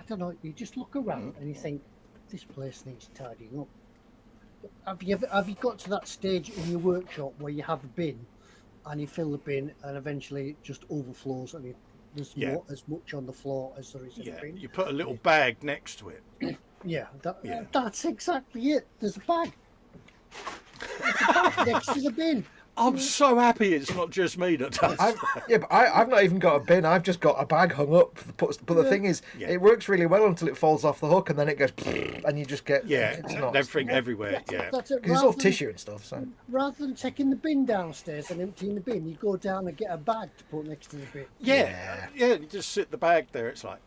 don't know. You just look around and you think, this place needs tidying up. Have you got to that stage in your workshop where you have a bin and you fill the bin and eventually it just overflows and there's as much on the floor as there is in the bin? You put a little bag next to it. That's exactly it. There's a bag. There's a bag next to the bin. I'm so happy it's not just me that does. But I've not even got a bin. I've just got a bag hung up. But the thing is, it works really well until it falls off the hook, and then it goes, and you just get everything everywhere. That's it. Because it's all tissue and stuff. So rather than taking the bin downstairs and emptying the bin, you go down and get a bag to put next to the bin. You just sit the bag there. It's like,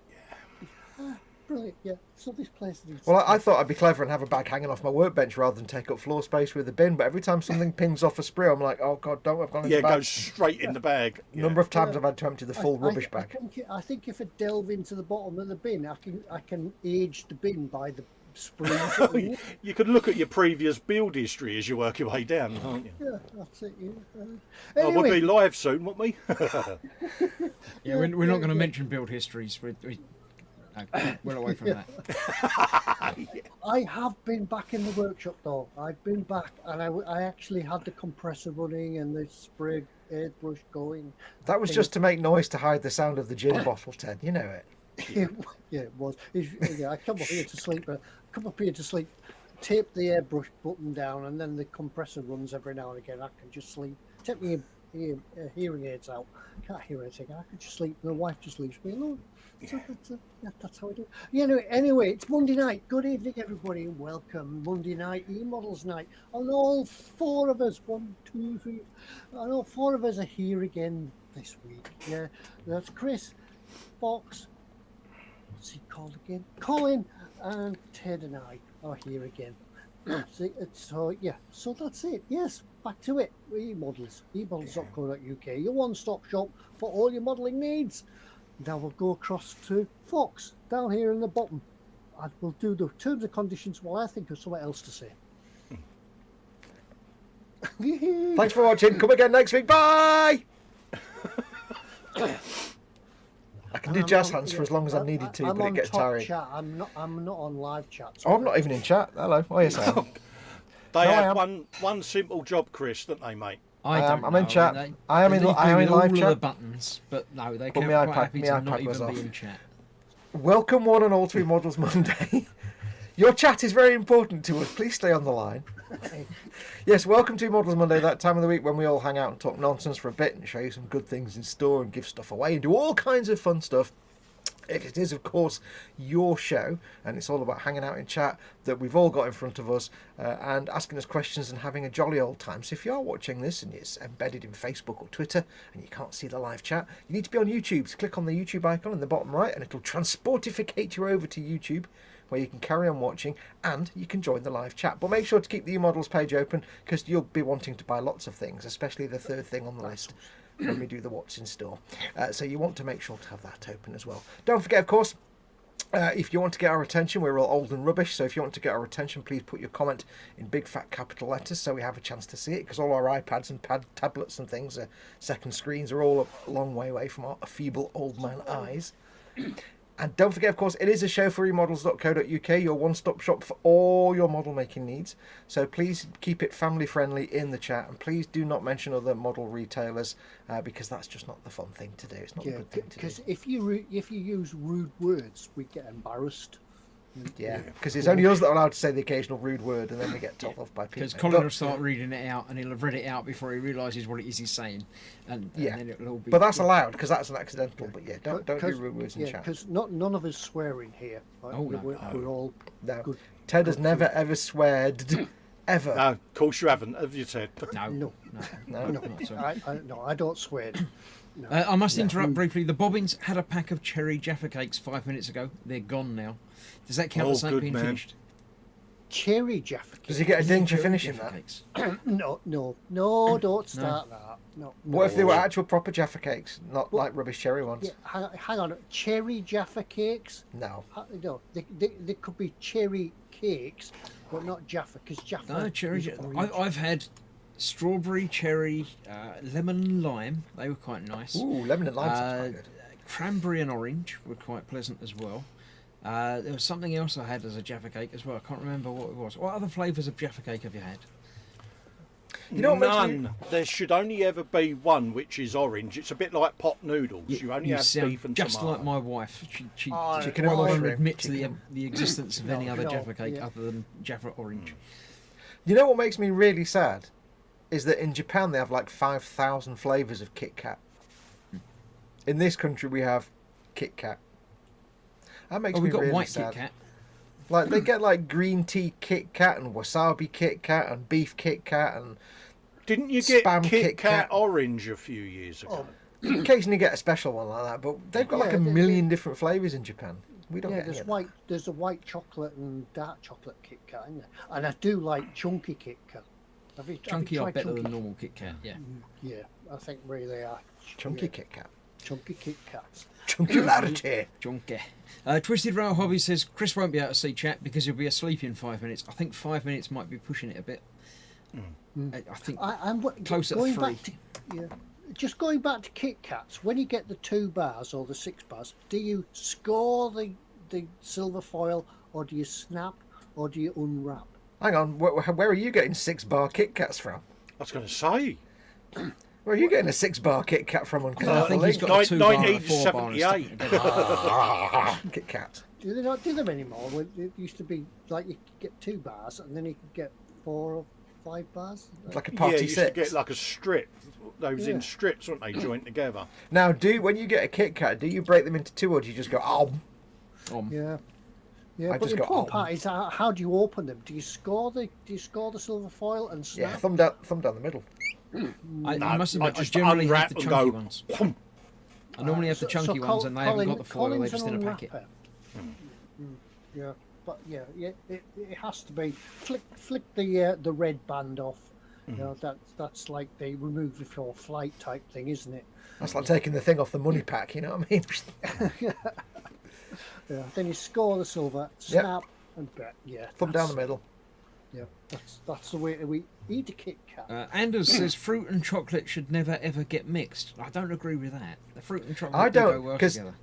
brilliant. Yeah. So this place needs. Well, I thought I'd be clever and have a bag hanging off my workbench rather than take up floor space with a bin. But every time something pings off a sprue, I'm like, oh god, don't have gone in the bag. Yeah, it goes straight in the bag. Number of times I've had to empty the full rubbish bag. I think if I delve into the bottom of the bin, I can age the bin by the sprue. You could look at your previous build history as you work your way down, can't you? Yeah, that's it. Yeah. We'll be live soon, won't we? We're not going to mention build histories. We're away from that. I have been back in the workshop though. I've been back and I actually had the compressor running and the spray airbrush going. That was just to make noise to hide the sound of the gin bottle, Ted. You know it. Yeah, it was. I come up here to sleep. Tape the airbrush button down and then the compressor runs every now and again. I can just sleep. Take me hearing aids out. Can't hear anything. I can just sleep. My wife just leaves me alone. So that's how I do. Anyway, it's Monday night. Good evening, everybody, and welcome. Monday night, eModels night. And all four of us, 1, 2, 3, and all four of us are here again this week. Yeah, that's Chris, Foxx, what's he called again? Colin, and Ted and I are here again. So that's it. Yes, back to it. eModels, eModels.co.uk, your one-stop shop for all your modelling needs. Now we'll go across to Foxx down here in the bottom, and we'll do the terms and conditions while I think of something else to say. Thanks for watching. Come again next week. Bye. I can do jazz hands for as long as I needed to, but it gets tiring. Chat. I'm not on live chat. So I'm not even in chat. Hello. Oh yes, I am. They have one simple job, Chris, don't they, mate? I'm in chat. I am in live chat. All the buttons, but no, they can't quite happy to not even be in chat. Welcome one and all to eModels Monday. Your chat is very important to us. Please stay on the line. Yes, welcome to eModels Monday, that time of the week when we all hang out and talk nonsense for a bit and show you some good things in store and give stuff away and do all kinds of fun stuff. It is, of course, your show, and it's all about hanging out in chat that we've all got in front of us and asking us questions and having a jolly old time. So if you are watching this and it's embedded in Facebook or Twitter and you can't see the live chat, you need to be on YouTube. So click on the YouTube icon in the bottom right and it'll transportificate you over to YouTube, where you can carry on watching and you can join the live chat. But make sure to keep the eModels page open because you'll be wanting to buy lots of things, especially the third thing on the list when we do the what's in store. So you want to make sure to have that open as well. Don't forget, of course, if you want to get our attention, we're all old and rubbish, so if you want to get our attention, please put your comment in big fat capital letters so we have a chance to see it, because all our iPads and tablets and things, second screens, are all a long way away from our feeble old man eyes. And don't forget, of course, it is a show for eModels.co.uk, your one-stop shop for all your model making needs. So please keep it family friendly in the chat, and please do not mention other model retailers because that's just not the fun thing to do. It's not a good thing to do. Because if you use rude words, we get embarrassed. Yeah, because it's only us that are allowed to say the occasional rude word, and then we get told off by people. Because Colin will start reading it out, and he'll have read it out before he realises what it is he's saying, and then it'll all be. But that's allowed because that's an accidental. But don't do rude words in chat. Because none of us swear in here. Right? Oh no, we're all good. Ted has never ever sweared. Ever. No, of course you haven't, have you, Ted? No. I don't swear. No. I must interrupt briefly. The Bobbins had a pack of cherry Jaffa cakes 5 minutes ago. They're gone now. Does that count as something being finished? Cherry Jaffa cakes? Does he get a ding for finishing that? No, don't start that. No. What if they were actual proper Jaffa cakes, not like rubbish cherry ones? Yeah, hang on. Cherry Jaffa cakes? No. No, they could be cherry cakes, but not Jaffa, because Jaffa... No, cherry... I've had... strawberry, cherry, lemon, lime. They were quite nice. Ooh, lemon and lime sounds quite good. Cranberry and orange were quite pleasant as well. There was something else I had as a Jaffa cake as well. I can't remember what it was. What other flavours of Jaffa cake have you had? You know what makes None. me- There should only ever be one, which is orange. It's a bit like pot noodles. You only have sound beef and just tomato. like my wife. She Chicken and won't mushroom. admit to the existence of No, any other no, Jaffa cake yeah. other than Jaffa orange. You know what makes me really sad is that in Japan they have like 5,000 flavours of Kit Kat. In this country we have Kit Kat. That makes Oh, me we've got really white sad. Kit Kat. Like they get like green tea Kit Kat and wasabi Kit Kat and beef Kit Kat and Didn't you get Spam Kit Kit Kat Kat. orange a few years ago? Oh, you occasionally get a special one like that. But they've got like a Yeah, million different flavours in Japan. We don't yeah, get any there's of that. white. There's a white chocolate and dark chocolate Kit Kat in there, and I do like chunky Kit Kat. Have you Chunky are tried better chunky? than normal Kit Kat, yeah. Yeah, I think really they are. Chunky Yeah, Kit Kat. chunky Kit Kats. Chunky larity. Chunky. Twisted Rail Hobby says Chris won't be able to see chat because he'll be asleep in 5 minutes. I think 5 minutes might be pushing it a bit. I think I'm closer to going 3. back to just going back to Kit Kats. When you get the 2 bars or the 6 bars, do you score the silver foil, or do you snap, or do you unwrap? Hang on, where are you getting 6-bar Kit Kats from? I was going to say. Where are you getting a 6-bar Kit Kat from on I Carter think he's Link? got a 2 bar and a 4 bar and stuck it 1978. together. Kit Kat. Do they not do them anymore? When it used to be like you could get 2 bars and then you could get 4 or 5 bars. Like a Yeah, party you used to 6. get like a strip. Those Yeah. in strips, weren't they, joined together? Now, when you get a Kit Kat, do you break them into 2 or do you just go, oh? Yeah. Yeah, I but just the go, important "Oh." part is how do you open them? Do you score the silver foil and Yeah, snap? thumb down the middle. I must admit, I just generally have unwrap the and chunky go, ones. "Whomp." I normally have the chunky ones and they haven't got the foil, they're Colin's just an in a packet. unwrapper. Yeah, but it has to be flick the red band off. You know, that's like the remove before flight type thing, isn't it? That's like taking the thing off the money pack, you know what I mean? Yeah. Then you score the silver, snap, and bet. Yeah. Thumb down the that's- middle. Yeah, that's the way we eat a Kit Kat. Anders says fruit and chocolate should never ever get mixed. I don't agree with that. The fruit and chocolate I do don't, go well 'cause together.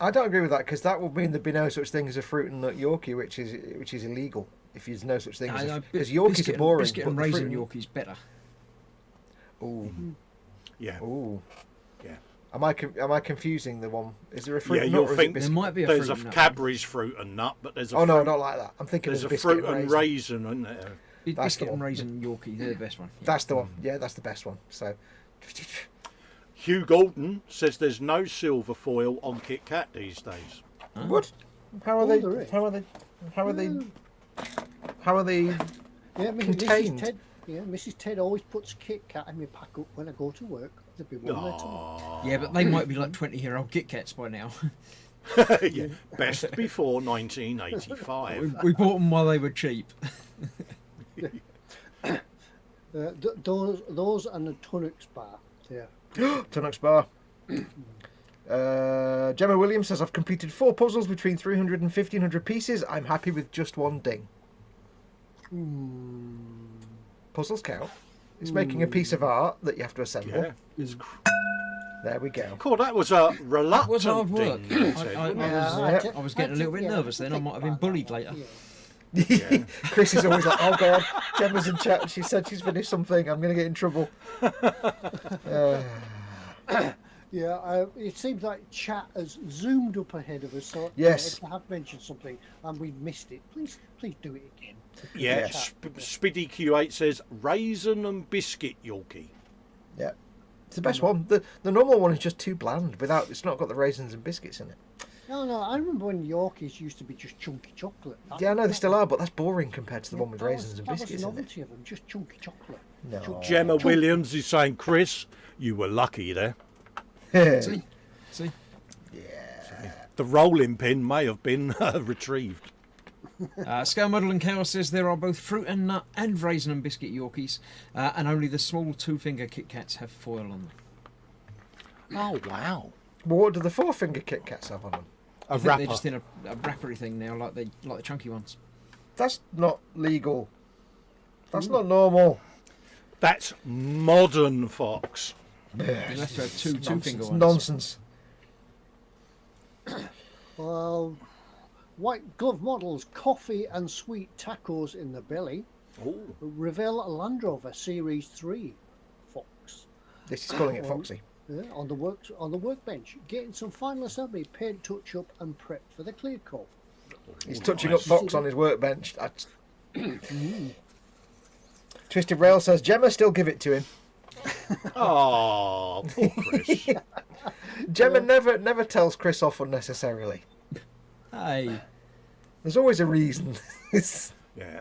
I don't agree with that because that would mean there'd be no such thing as a fruit and nut Yorkie, which is illegal. If there's no such thing as because Yorkies are boring. Biscuit and but the fruit raisin and- Yorkie's better. Ooh, Yeah. ooh. Yeah. Am I confusing the one? Is there a fruit Yeah, and you'll nut or is it think There biscuit? might be a There's fruit a and nut. Cadbury's fruit and nut, but there's a Oh no, I fruit, don't like that. I'm thinking there's of a biscuit fruit and raisin. raisin, isn't there? That's Biscuit the and one. raisin Yorkie, they're the best one. That's the one. Yeah, that's the best one. So, Hugh Golden says there's no silver foil on Kit Kat these days. what? How are Oh, they? there is. How are they? How are they? How are they? Yeah, Contained. Mrs. Ted always puts Kit Kat in my pack up when I go to work. There'll be one there tomorrow. Yeah, but they might be like 20-year-old Kit Kats by now. Yeah. Best before 1985. we bought them while they were cheap. Those and the Tunnux bar. Yeah. Tunnock's bar. Gemma Williams says I've completed 4 puzzles between 300 and 1500 pieces. I'm happy with just 1 ding. Puzzles count. It's making a piece of art that you have to assemble. Yeah. It's There we go. cool. That was a reluctant was hard work. ding, I- Ted, I- wasn't it? Yeah. I was getting a little bit nervous then. I might have been bullied later. Yeah. Chris is always like, oh god, Gemma's in chat. She said she's finished something. I'm going to get in trouble. Yeah, it seems like chat has zoomed up ahead of us. So Yes. if I have mentioned something and we've missed it, please do it again. Yeah. Yeah. Spiddy Q8 says raisin and biscuit Yorkie. Yeah. It's the best one. The normal one is just too bland. It's not got the raisins and biscuits in it. No, I remember when Yorkies used to be just chunky chocolate. Yeah, I know they still are, but that's boring compared to the one with raisins and that biscuits was the in it. novelty of them, just chunky chocolate. No. Gemma Williams is saying, Chris, you were lucky there. See? The rolling pin may have been retrieved. Scale Model and Chaos says there are both fruit and nut and raisin and biscuit Yorkies, and only the small 2-finger Kit Kats have foil on them. Oh, wow. Well, what do the 4-finger Kit Kats have on them? I think they're just in a wrappery thing now, like the chunky ones. That's not legal. That's not normal. That's modern Fox. You have to have two finger It's ones. nonsense. Well, White glove models, coffee and sweet tacos in the belly. Oh, Reveal a Land Rover Series 3, Foxx. This is calling it Foxy. On the workbench, getting some final assembly, paint, touch up, and prep for the clear coat. He's touching up Fox on his workbench. That's... Twisted Rail says, Gemma, still give it to him. oh, poor Chris. Gemma never tells Chris off unnecessarily. Hey. There's always a reason. Yeah.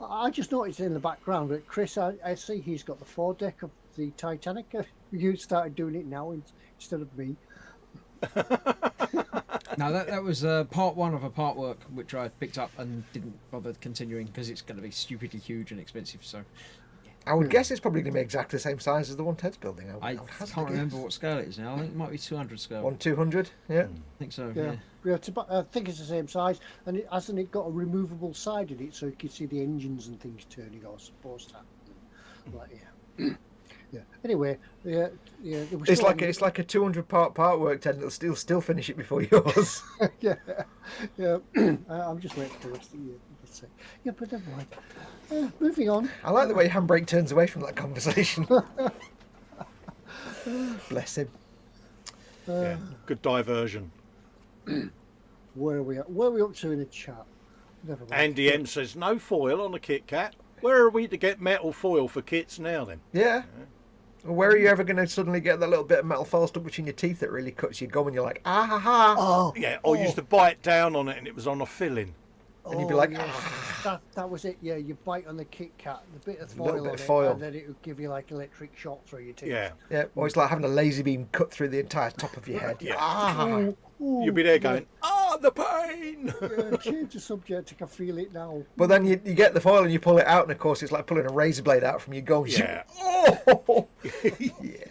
I just noticed in the background that Chris, I see he's got the foredeck of the Titanic. You started doing it now instead of me. No, that was part one of a part work which I picked up and didn't bother continuing because it's going to be stupidly huge and expensive. So I would guess it's probably going to be exactly the same size as the one Ted's building. I can't remember what scale it is now. I think it might be 200 scale. 1/200, yeah. I think so. Yeah, Yeah. I think it's the same size, and hasn't it got a removable side in it so you can see the engines and things turning? Or supposed to happen. Like, yeah. Yeah. Anyway, yeah. It's like a 200 part work, Ted. It'll still finish it before yours. yeah. I'm just waiting for the rest of the year. Yeah, but never mind. Moving on. I like the way Handbrake turns away from that conversation. Bless him. Yeah. Good diversion. Where are we at? Where are we up to in the chat? Never mind. Andy M says, no foil on a Kit Kat. Where are we to get metal foil for kits now then? Yeah. Well, where are you ever going to suddenly get that little bit of metal foil stuck between your teeth that really cuts your gum and you're like, ah ha ha? Oh, Yeah, or you used to bite down on it and it was on a filling. And you'd be like, yes. That was it. Yeah, you bite on the Kit Kat, the bit of foil, Little bit on of it, foil. and then it would give you like electric shock through your teeth. Yeah. Yeah, or it's like having a laser beam cut through the entire top of your head. Yeah. Ah. You'll be there going, the pain! Yeah, change the subject. I can feel it now. But then you get the foil and you pull it out, and of course it's like pulling a razor blade out from your gum. Yeah. Oh! Yeah.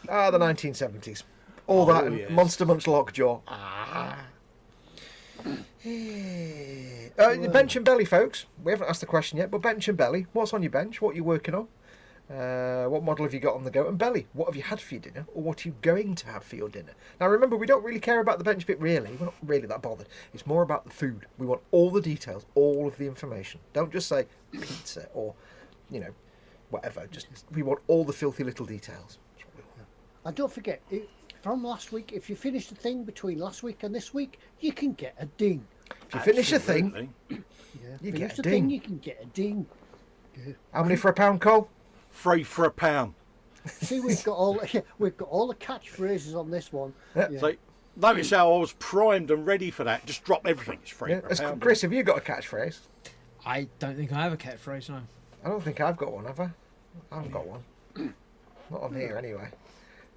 Ah, the 1970s. All that and yes. Monster Munch Lockjaw. Ah. Bench and belly, folks. We haven't asked the question yet, but bench and belly. What's on your bench? What are you working on? What model have you got on the go? And belly, what have you had for your dinner? Or what are you going to have for your dinner? Now remember, we don't really care about the bench bit really. We're not really that bothered. It's more about the food. We want all the details, all of the information. Don't just say pizza or, whatever. We want all the filthy little details. That's what we want. And don't forget, from last week, if you finish the thing between last week and this week, you can get a ding. If you finish a thing, Absolutely. Yeah, You finish get a the ding. thing, you can get a ding. Yeah. how many for a pound, Cole? 3 for a pound. See, we've got all the catchphrases on this one. Yeah. Yeah. So, notice how I was primed and ready for that. Just drop everything. It's 3 Yeah. for a pound. Chris, have you got a catchphrase? I don't think I have a catchphrase now. I don't think I've got one, have I? I haven't got one. Not on here, anyway.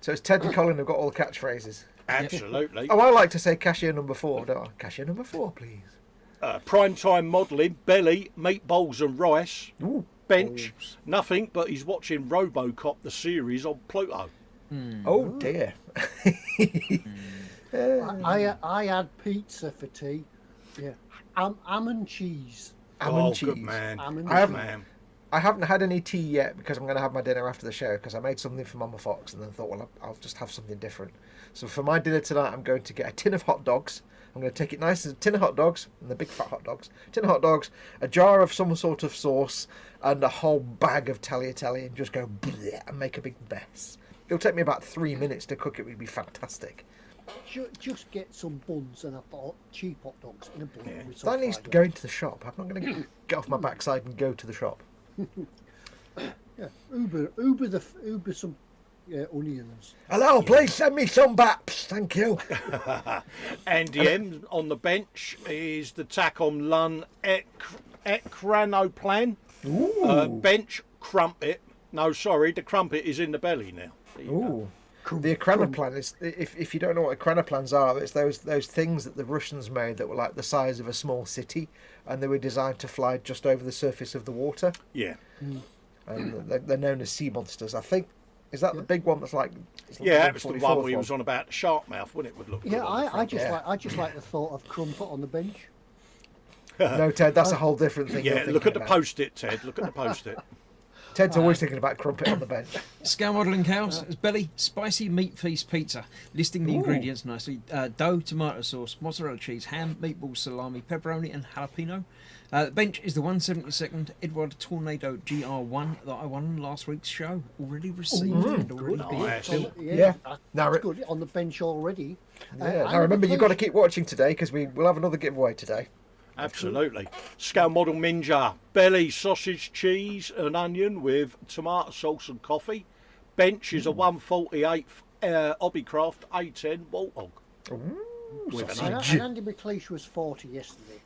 So it's Ted and Colin who've got all the catchphrases. Absolutely. Oh, I like to say cashier number 4, don't I? Cashier number 4, please. Prime time modelling, belly, meatballs and rice, Ooh. bench, nothing, but he's watching RoboCop, the series on Pluto. Oh, dear. I had pizza for tea. Yeah, ham and cheese. Ham oh, and cheese. good man. Ham and I haven't- cheese. Man. I haven't had any tea yet because I'm going to have my dinner after the show because I made something for Mama Fox and then thought, well, I'll just have something different. So for my dinner tonight, I'm going to get a tin of hot dogs. I'm going to take it nice as a tin of hot dogs, and the big fat hot dogs, tin of hot dogs, a jar of some sort of sauce, and a whole bag of tagliatelle, and just go bleh and make a big mess. It'll take me about 3 minutes to cook it. It would be fantastic. Just get some buns and cheap hot dogs in a bun. Yeah. With some That needs fried to go into the shop. I'm not going to get off my backside and go to the shop. Yeah, Uber some onions. Hello, please send me some baps. Thank you. Andy M on the bench is the Tacom Lun Ekranoplan. Bench crumpet. No, sorry, the crumpet is in the belly now. There you go. Ooh. The Ekranoplan is, if you don't know what Ekranoplans are, it's those things that the Russians made that were like the size of a small city, and they were designed to fly just over the surface of the water. Yeah. And they're known as sea monsters. I think is that the big one that's like? It's like Yeah, the that was the 144th one we was on about the shark mouth, wouldn't it? Would look. Yeah, good on the I front. just like the thought of crumpet on the bench. No, Ted, that's a whole different thing. Yeah, you're look at the thinking about. post-it, Ted. Look at the post-it. Ted's always thinking about crumpet on the bench. Scale modelling cows is belly spicy meat feast pizza. Listing the ingredients nicely: dough, tomato sauce, mozzarella cheese, ham, meatballs, salami, pepperoni, and jalapeno. The bench is the 172nd Edward Tornado GR1 that I won last week's show. Already received and already Nice. built. Yeah. Now, That's good. On the bench already. Yeah. Now remember, you've got to keep watching today because we'll have another giveaway today. Absolutely. Scale model Minja. Belly, sausage, cheese, and onion with tomato sauce and coffee. Bench is a 148 Hobbycraft A10 Warthog. With an And Andy McLeish was 40 yesterday.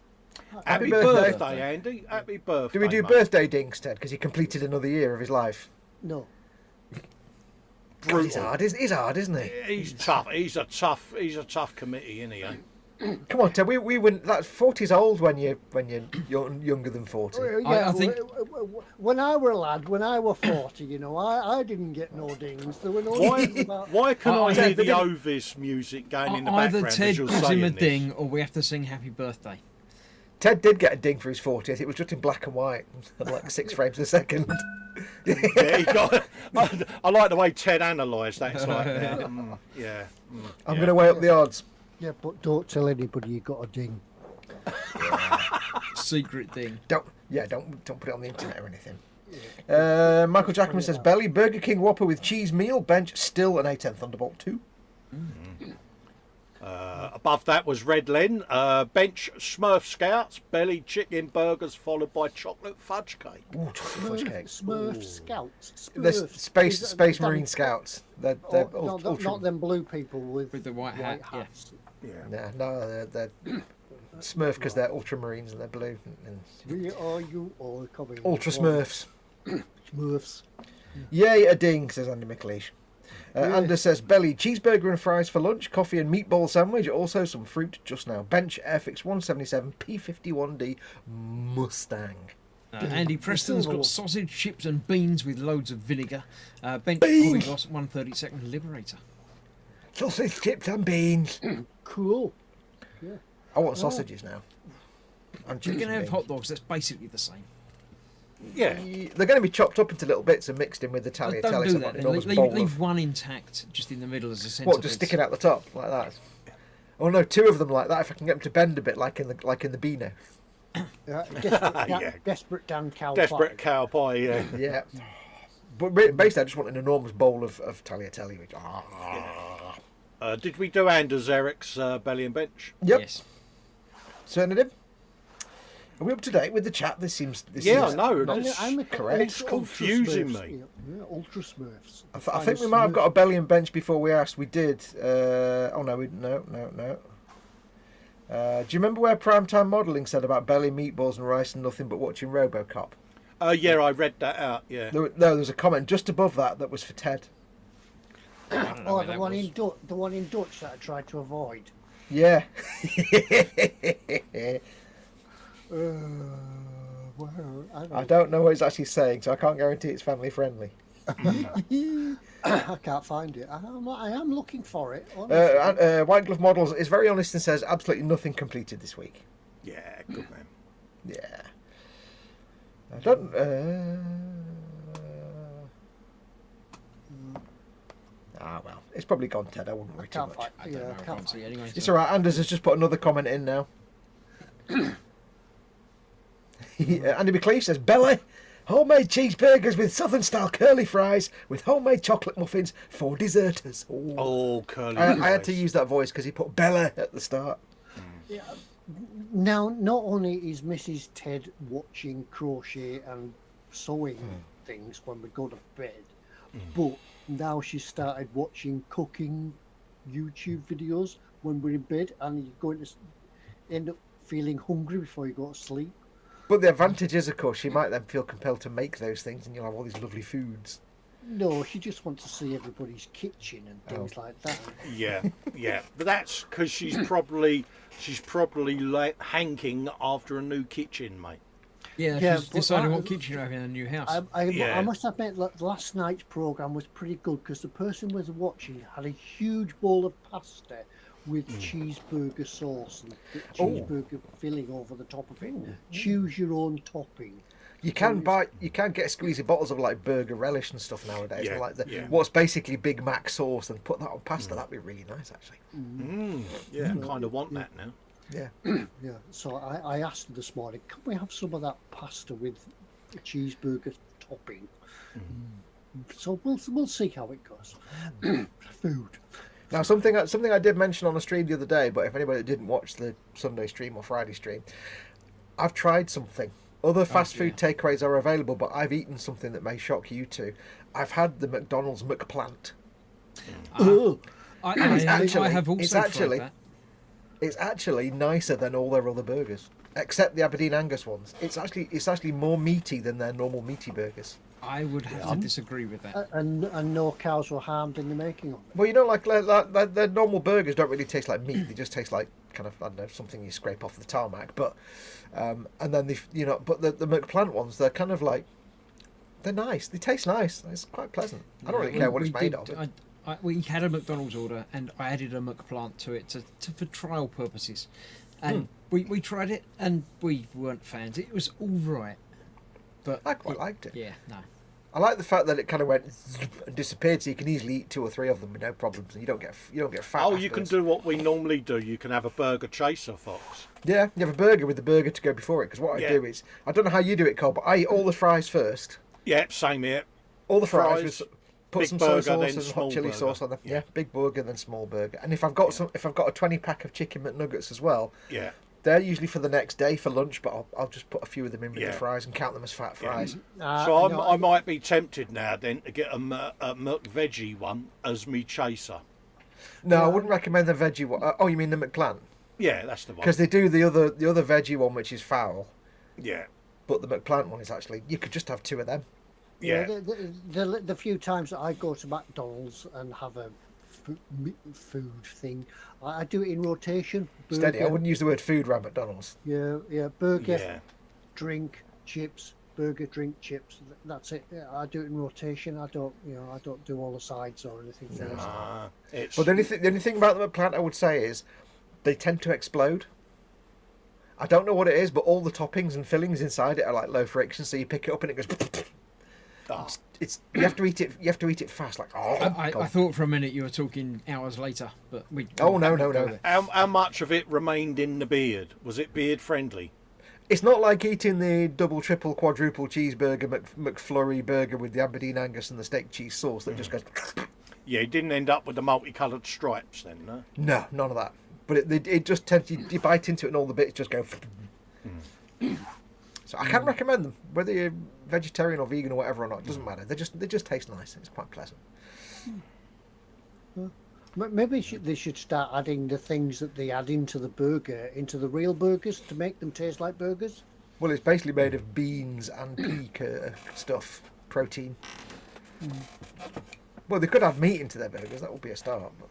Happy birthday. birthday, Andy. Happy birthday. Do we do mate. birthday dings, Ted? Because he completed another year of his life. No. God, he's hard, isn't he? He's tough. He's a tough committee, isn't he? Eh? Come on, Ted. We wouldn't. That's 40's old when you're younger than 40. I think- when I were a lad, when I were 40, you know, I didn't get no dings. There were no dings about. Why can I Ted, hear the they didn't- Ovis music going in the Either background Ted as you're gives him saying a this? ding, or we have to sing happy birthday. Ted did get a ding for his 40th. It was just in black and white, like 6 frames a second. Yeah, he got, I like the way Ted analysed that. It's like, yeah. I'm going to weigh up the odds. Yeah, but don't tell anybody you got a ding. Secret ding. Don't put it on the internet or anything. Michael Jackman says belly Burger King Whopper with cheese meal bench still an A10 Thunderbolt 2. Above that was Red Len. Bench Smurf Scouts, belly chicken burgers followed by chocolate fudge cake. Ooh, chocolate fudge cake. Smurf Scouts. The Smurfs. Space Marine Scouts. They're No, ultra. not them blue people with the white hat, yeah. hats. No, they're Smurf because they're ultramarines and they're blue. And We are you all coming. ultra Smurfs. Smurfs. Yay, a ding, says Andy McLeish. Anders says belly, cheeseburger and fries for lunch, coffee and meatball sandwich, also some fruit just now. Bench Airfix 177 P51D Mustang. Andy Preston's got sausage, chips, and beans with loads of vinegar. Bench Beans! Hobbyboss 132nd Liberator. Sausage, chips and beans. Cool. I want sausages now. And You're chips going to and have hot dogs. That's basically the same. Yeah. beans. They're going to be chopped up into little bits and mixed in with the Don't tagliatelle. do So that. an Then. enormous Leave, bowl leave of, one intact, just in the middle as a centre. what, just sticking out the top like that? Oh no, 2 of them like that. If I can get them to bend a bit, like in the Beano. Desperate Dan cow Desperate pie. cow pie, yeah. Yeah. But basically, I just want an enormous bowl of tagliatelle. Which, Did we do Anders Eric's belly and bench? Yep. Yes. Certainly did. Are we up to date with the chat? This seems. Yeah, I seems know. I'm correct. It's confusing Ultra me. Smurfs. Yeah, Ultra Smurfs. I think we might have got a belly and bench before we asked. We did. Oh no, no. Do you remember where Primetime Modelling said about belly, meatballs, and rice and nothing but watching RoboCop? Yeah, I read that out. Yeah. There was a comment just above that was for Ted. Oh, the one in Dutch that I tried to avoid. Yeah. Well, I don't know what he's actually saying, so I can't guarantee it's family friendly. I can't find it. I am looking for it. honestly. White Glove Models is very honest and says absolutely nothing completed this week. Yeah, good man. Yeah. I don't. Well, it's probably gone, Ted. I wouldn't worry too can't much. find. I don't Yeah, know. I I can't can't find see it. anyway. It's all right. Anders has just put another comment in now. Andy McLeish says belly, homemade cheeseburgers with southern style curly fries with homemade chocolate muffins for deserters. Oh, curly I had to fries. use that voice because he put Bella at the start. Now, not only is Mrs. Ted watching crochet and sewing things when we go to bed, but now she's started watching cooking YouTube videos when we're in bed, and you're going to end up feeling hungry before you go to sleep. But the advantage is, of course, she might then feel compelled to make those things, and you'll have all these lovely foods. No, she just wants to see everybody's kitchen and things like that. Yeah. But that's because she's probably like hanking after a new kitchen, mate. Yeah, Yeah, she's but deciding that- what kitchen you have in a new house. I must admit, that last night's programme was pretty good because the person was watching had a huge bowl of pasta with cheeseburger sauce and cheeseburger filling over the top of it. Choose your own topping. You can get squeezy bottles of like burger relish and stuff nowadays, Yeah, and like yeah. what's basically Big Mac sauce, and put that on pasta. That'd be really nice, actually. Yeah, I kind of want that now. Yeah. Yeah. So I asked her this morning, can we have some of that pasta with a cheeseburger topping? So we'll see how it goes. Food. Now, something I did mention on the stream the other day, but if anybody didn't watch the Sunday stream or Friday stream, I've tried something. Other fast food takeaways are available, but I've eaten something that may shock you too. I've had the McDonald's McPlant. I have also tried that. It's actually nicer than all their other burgers, except the Aberdeen Angus ones. It's actually more meaty than their normal meaty burgers. I would have to disagree with that. And no cows were harmed in the making of it. Well, like their normal burgers don't really taste like meat. They just taste like kind of, I don't know, something you scrape off the tarmac. But and then but the McPlant ones, they're kind of like, they're nice. They taste nice. It's quite pleasant. I don't really care what it's made of. We had a McDonald's order, and I added a McPlant to it for trial purposes, and we tried it, and we weren't fans. It was all right, but I quite liked it. Yeah, no. I like the fact that it kind of went and disappeared, so you can easily eat 2 or 3 of them with no problems, and you don't get fat. Oh, you afterwards. can do what we normally do. You can have a burger chaser, Fox. Yeah, you have a burger with the burger to go before it. Because what I do is, I don't know how you do it, Cole, but I eat all the fries first. Yep, same here. All the fries with, put big some burger, soy then sauce and small hot chili burger. sauce on them. Yeah. Yeah, big burger then small burger. And if I've got a 20-pack of chicken McNuggets as well, Yeah. they're usually for the next day for lunch, but I'll just put a few of them in with Yeah. the fries and count them as fat fries. So I might be tempted now then to get a McVeggie one as me chaser. No, I wouldn't recommend the veggie one. Oh, you mean the McPlant? Yeah, that's the one. Because they do the other veggie one, which is foul. Yeah. But the McPlant one is actually, you could just have 2 of them. Yeah. The few times that I go to McDonald's and have a food thing, I do it in rotation. Steady, I wouldn't use the word food around McDonald's. Yeah, burger, Yeah. drink, chips, burger, drink, chips. That's it. Yeah, I do it in rotation. I don't do all the sides or anything first. It's, But the only thing about the McPlant I would say is they tend to explode. I don't know what it is, but all the toppings and fillings inside it are like low friction, so you pick it up and it goes. It's you have to eat it. You have to eat it fast, like I thought for a minute you were talking hours later, but we. Oh, no. how much of it remained in the beard? Was it beard friendly? It's not like eating the double, triple, quadruple cheeseburger McFlurry burger with the Aberdeen Angus and the steak cheese sauce that just goes. Yeah, it didn't end up with the multicoloured stripes then, no? No, none of that. But it just tends you bite into it and all the bits just go. So I can't recommend them, whether you're vegetarian or vegan or whatever or not. It doesn't matter. They just taste nice. It's quite pleasant. Maybe they should start adding the things that they add into the burger into the real burgers to make them taste like burgers. Well, it's basically made of beans and pea stuff, protein. Well, they could add meat into their burgers. That would be a start. But...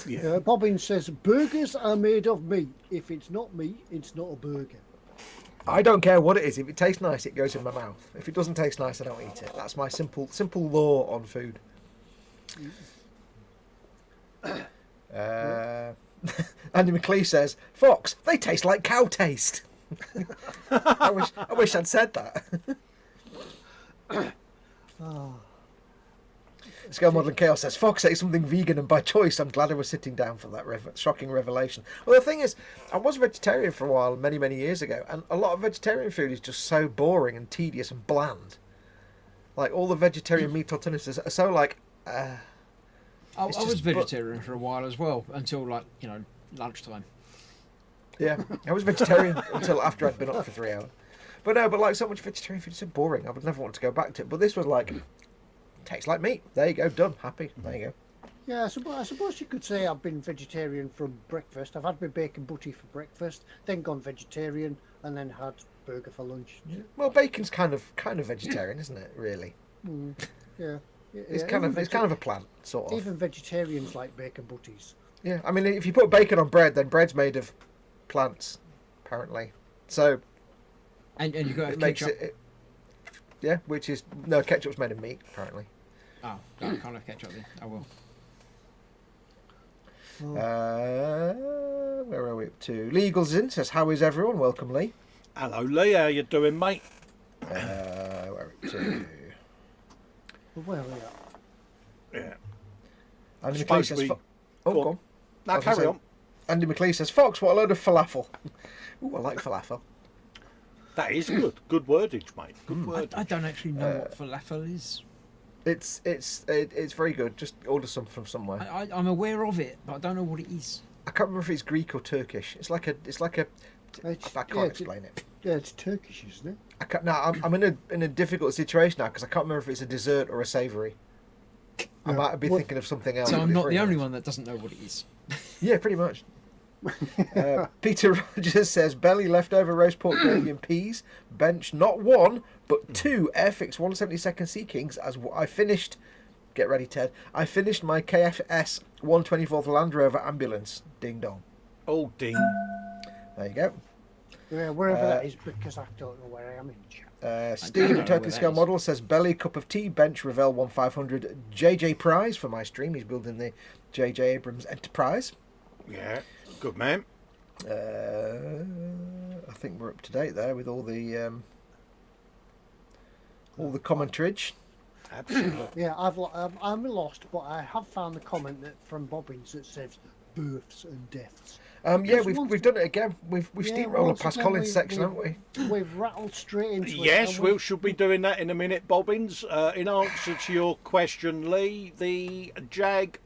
Yeah. Bobbin says burgers are made of meat. If it's not meat, it's not a burger. I don't care what it is. If it tastes nice, it goes in my mouth. If it doesn't taste nice, I don't eat it. That's my simple law on food. Andy McLeish says, Fox, they taste like cow taste. I wish I'd said that. Scale Modelling Chaos says, Fox ate something vegan and by choice. I'm glad I was sitting down for that shocking revelation. Well, the thing is, I was a vegetarian for a while, many, many years ago, and a lot of vegetarian food is just so boring and tedious and bland. Like, all the vegetarian meat alternatives are so, like... I was vegetarian for a while as well, until, like, lunchtime. Yeah, I was vegetarian until after I'd been up for 3 hours. But no, like, so much vegetarian food is so boring. I would never want to go back to it. But this was like... Tastes like meat. There you go. Done. Happy. There you go. Yeah, I suppose you could say I've been vegetarian from breakfast. I've had my bacon butty for breakfast, then gone vegetarian, and then had burger for lunch. Yeah. Well, bacon's kind of vegetarian, isn't it? Really. Yeah. It's kind of a plant, sort of. Even vegetarians like bacon butties. Yeah. I mean, if you put bacon on bread, then bread's made of plants, apparently. So. And you got it makes it. Yeah, which is ketchup's made of meat, apparently. Oh, I can't have ketchup then. I will. Where are we up to? Legals in says, how is everyone? Welcome, Lee. Hello, Lee. How you doing, mate? Where are we to? Where are we at? Yeah. Andy McLean Suppose says, we- oh, go go on. on. Now I was gonna carry say- on. Andy McLean says, Fox, what a load of falafel. Ooh, I like falafel. That is good. Good wordage, mate. Good I wordage. don't actually know what falafel is. It's very good. Just order some from somewhere. I'm aware of it, but I don't know what it is. I can't remember if it's Greek or Turkish. It's like a. It's, I can't explain it. Yeah, it's Turkish, isn't it? I can't, no, I'm in a difficult situation now because I can't remember if it's a dessert or a savoury. I Yeah. might be Well, thinking of something else. So I'm not Very the only nice. one that doesn't know what it is. Yeah, pretty much. Peter Rogers says belly, leftover roast pork gravy and peas. Bench not one but two Airfix 172nd Sea Kings as I finished. Get ready, Ted. I finished my KFS 124th Land Rover ambulance. Ding dong. Oh, ding. There you go. Yeah, wherever that is, because I don't know where I am in chat. Steve, know Totally where Scale that is. Model, says belly, cup of tea, bench, Revell 1500, JJ Prize for my stream. He's building the JJ Abrams Enterprise. Yeah. Good man. I think we're up to date there with all the commentary. Absolutely. Yeah, I'm lost, but I have found the comment that from Bobbins that says births and deaths. Yeah, Just we've once- done it again. We've Yeah, steamrolled once past again, Colin's section, haven't we? We've rattled straight into it. Yes, and we should be doing that in a minute, Bobbins. In answer to your question, Lee, the Jag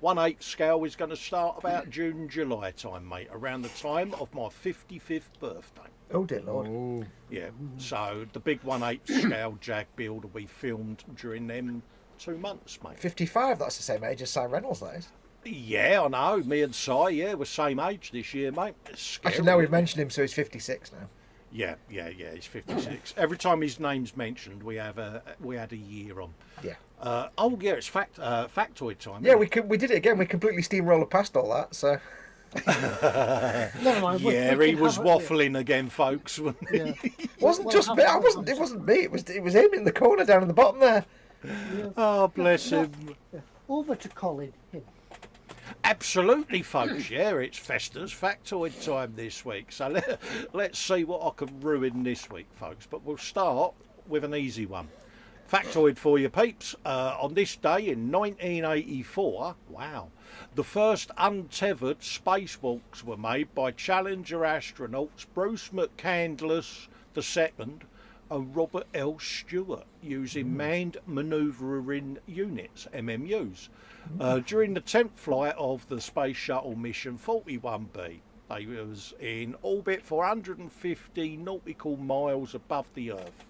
1/8 scale is going to start about June, July time, mate, around the time of my 55th birthday. Oh dear Lord. Yeah, so the big 1/8 scale Jag build will be filmed during them 2 months, mate. 55, that's the same age as Si Reynolds, that is. Yeah, I know. Me and Si, yeah, we're same age this year, mate. It's scary, Actually, now we've isn't it? mentioned him, so he's 56 now. Yeah, he's 56. Every time his name's mentioned, we had a year on. Yeah. Oh yeah, it's factoid time. Yeah, isn't we did it again. We completely steamrolled past all that, so... Never mind. Yeah, we he can was have it, waffling again, folks. wasn't he? Yeah. wasn't Well, just have me. it, It wasn't me. It was him in the corner down in the bottom there. Oh, bless him. Over to Colin. Him. Absolutely, folks. Yeah, it's Fester's factoid time this week. So let's see what I can ruin this week, folks. But we'll start with an easy one. Factoid for you peeps. On this day in 1984, wow, the first untethered spacewalks were made by Challenger astronauts Bruce McCandless II and Robert L. Stewart using manned manoeuvring units, MMUs. During the 10th flight of the Space Shuttle mission 41B, they was in orbit for 150 nautical miles above the Earth.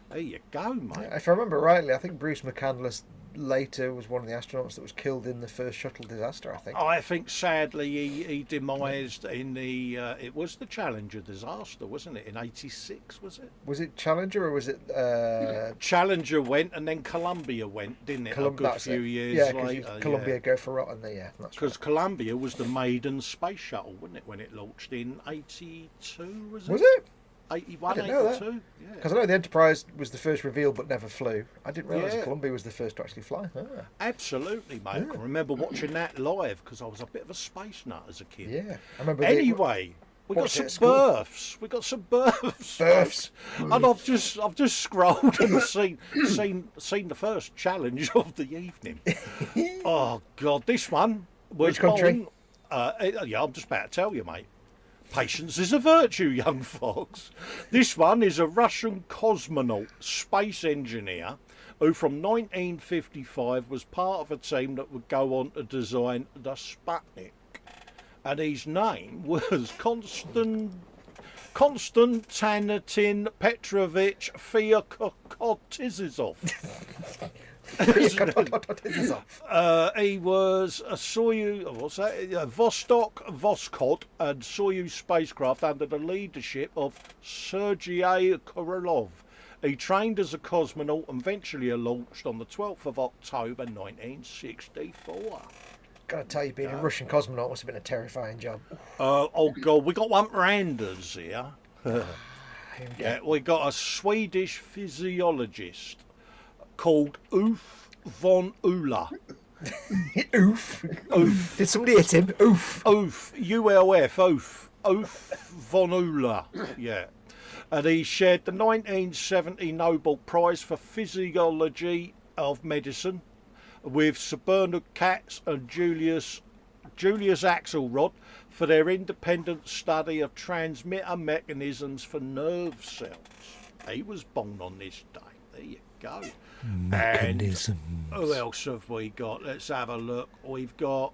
There you go, mate. If I remember rightly, I think Bruce McCandless later was one of the astronauts that was killed in the first shuttle disaster, I think. I think sadly he demised in the it was the Challenger disaster, wasn't it? In '86, was it? Was it Challenger or was it... Challenger went and then Columbia went, didn't it? A good that's few it. years Yeah, 'cause later. Columbia go for rotten there, yeah. That's Because right. Columbia was the maiden space shuttle, wasn't it, when it launched in '82? Was it? Was it? 81, I didn't know that. 82? Because I know the Enterprise was the first revealed but never flew. I didn't realise Yeah. Columbia was the first to actually fly. Ah, Absolutely, mate. I can remember watching that live because I was a bit of a space nut as a kid. yeah. I remember Anyway, we got watched it some at school. births. We got some births. Births. And I've just scrolled and seen the first challenge of the evening. Oh God, this one was Which country? yeah, I'm just about to tell you, mate. Patience is a virtue, young fox. This one is a Russian cosmonaut, space engineer, who from 1955 was part of a team that would go on to design the Sputnik. And his name was Konstantin Petrovich Feoktizizov. He was a Soyuz, what's that? Vostok Voskot and Soyuz spacecraft under the leadership of Sergei Korolev. He trained as a cosmonaut and eventually launched on the 12th of October 1964. Gotta tell you, being a Russian cosmonaut must have been a terrifying job. Oh God, we got one Randers here. Yeah, we got a Swedish physiologist called Ulf von Ulla. Oof. Ulf. Did somebody hit him? Oof. Ulf, ULF, Ulf von Ulla, yeah. And he shared the 1970 Nobel Prize for Physiology of Medicine with Sir Bernard Katz and Julius Axelrod for their independent study of transmitter mechanisms for nerve cells. He was born on this day. There you go. Mechanisms. And who else have we got? Let's have a look. We've got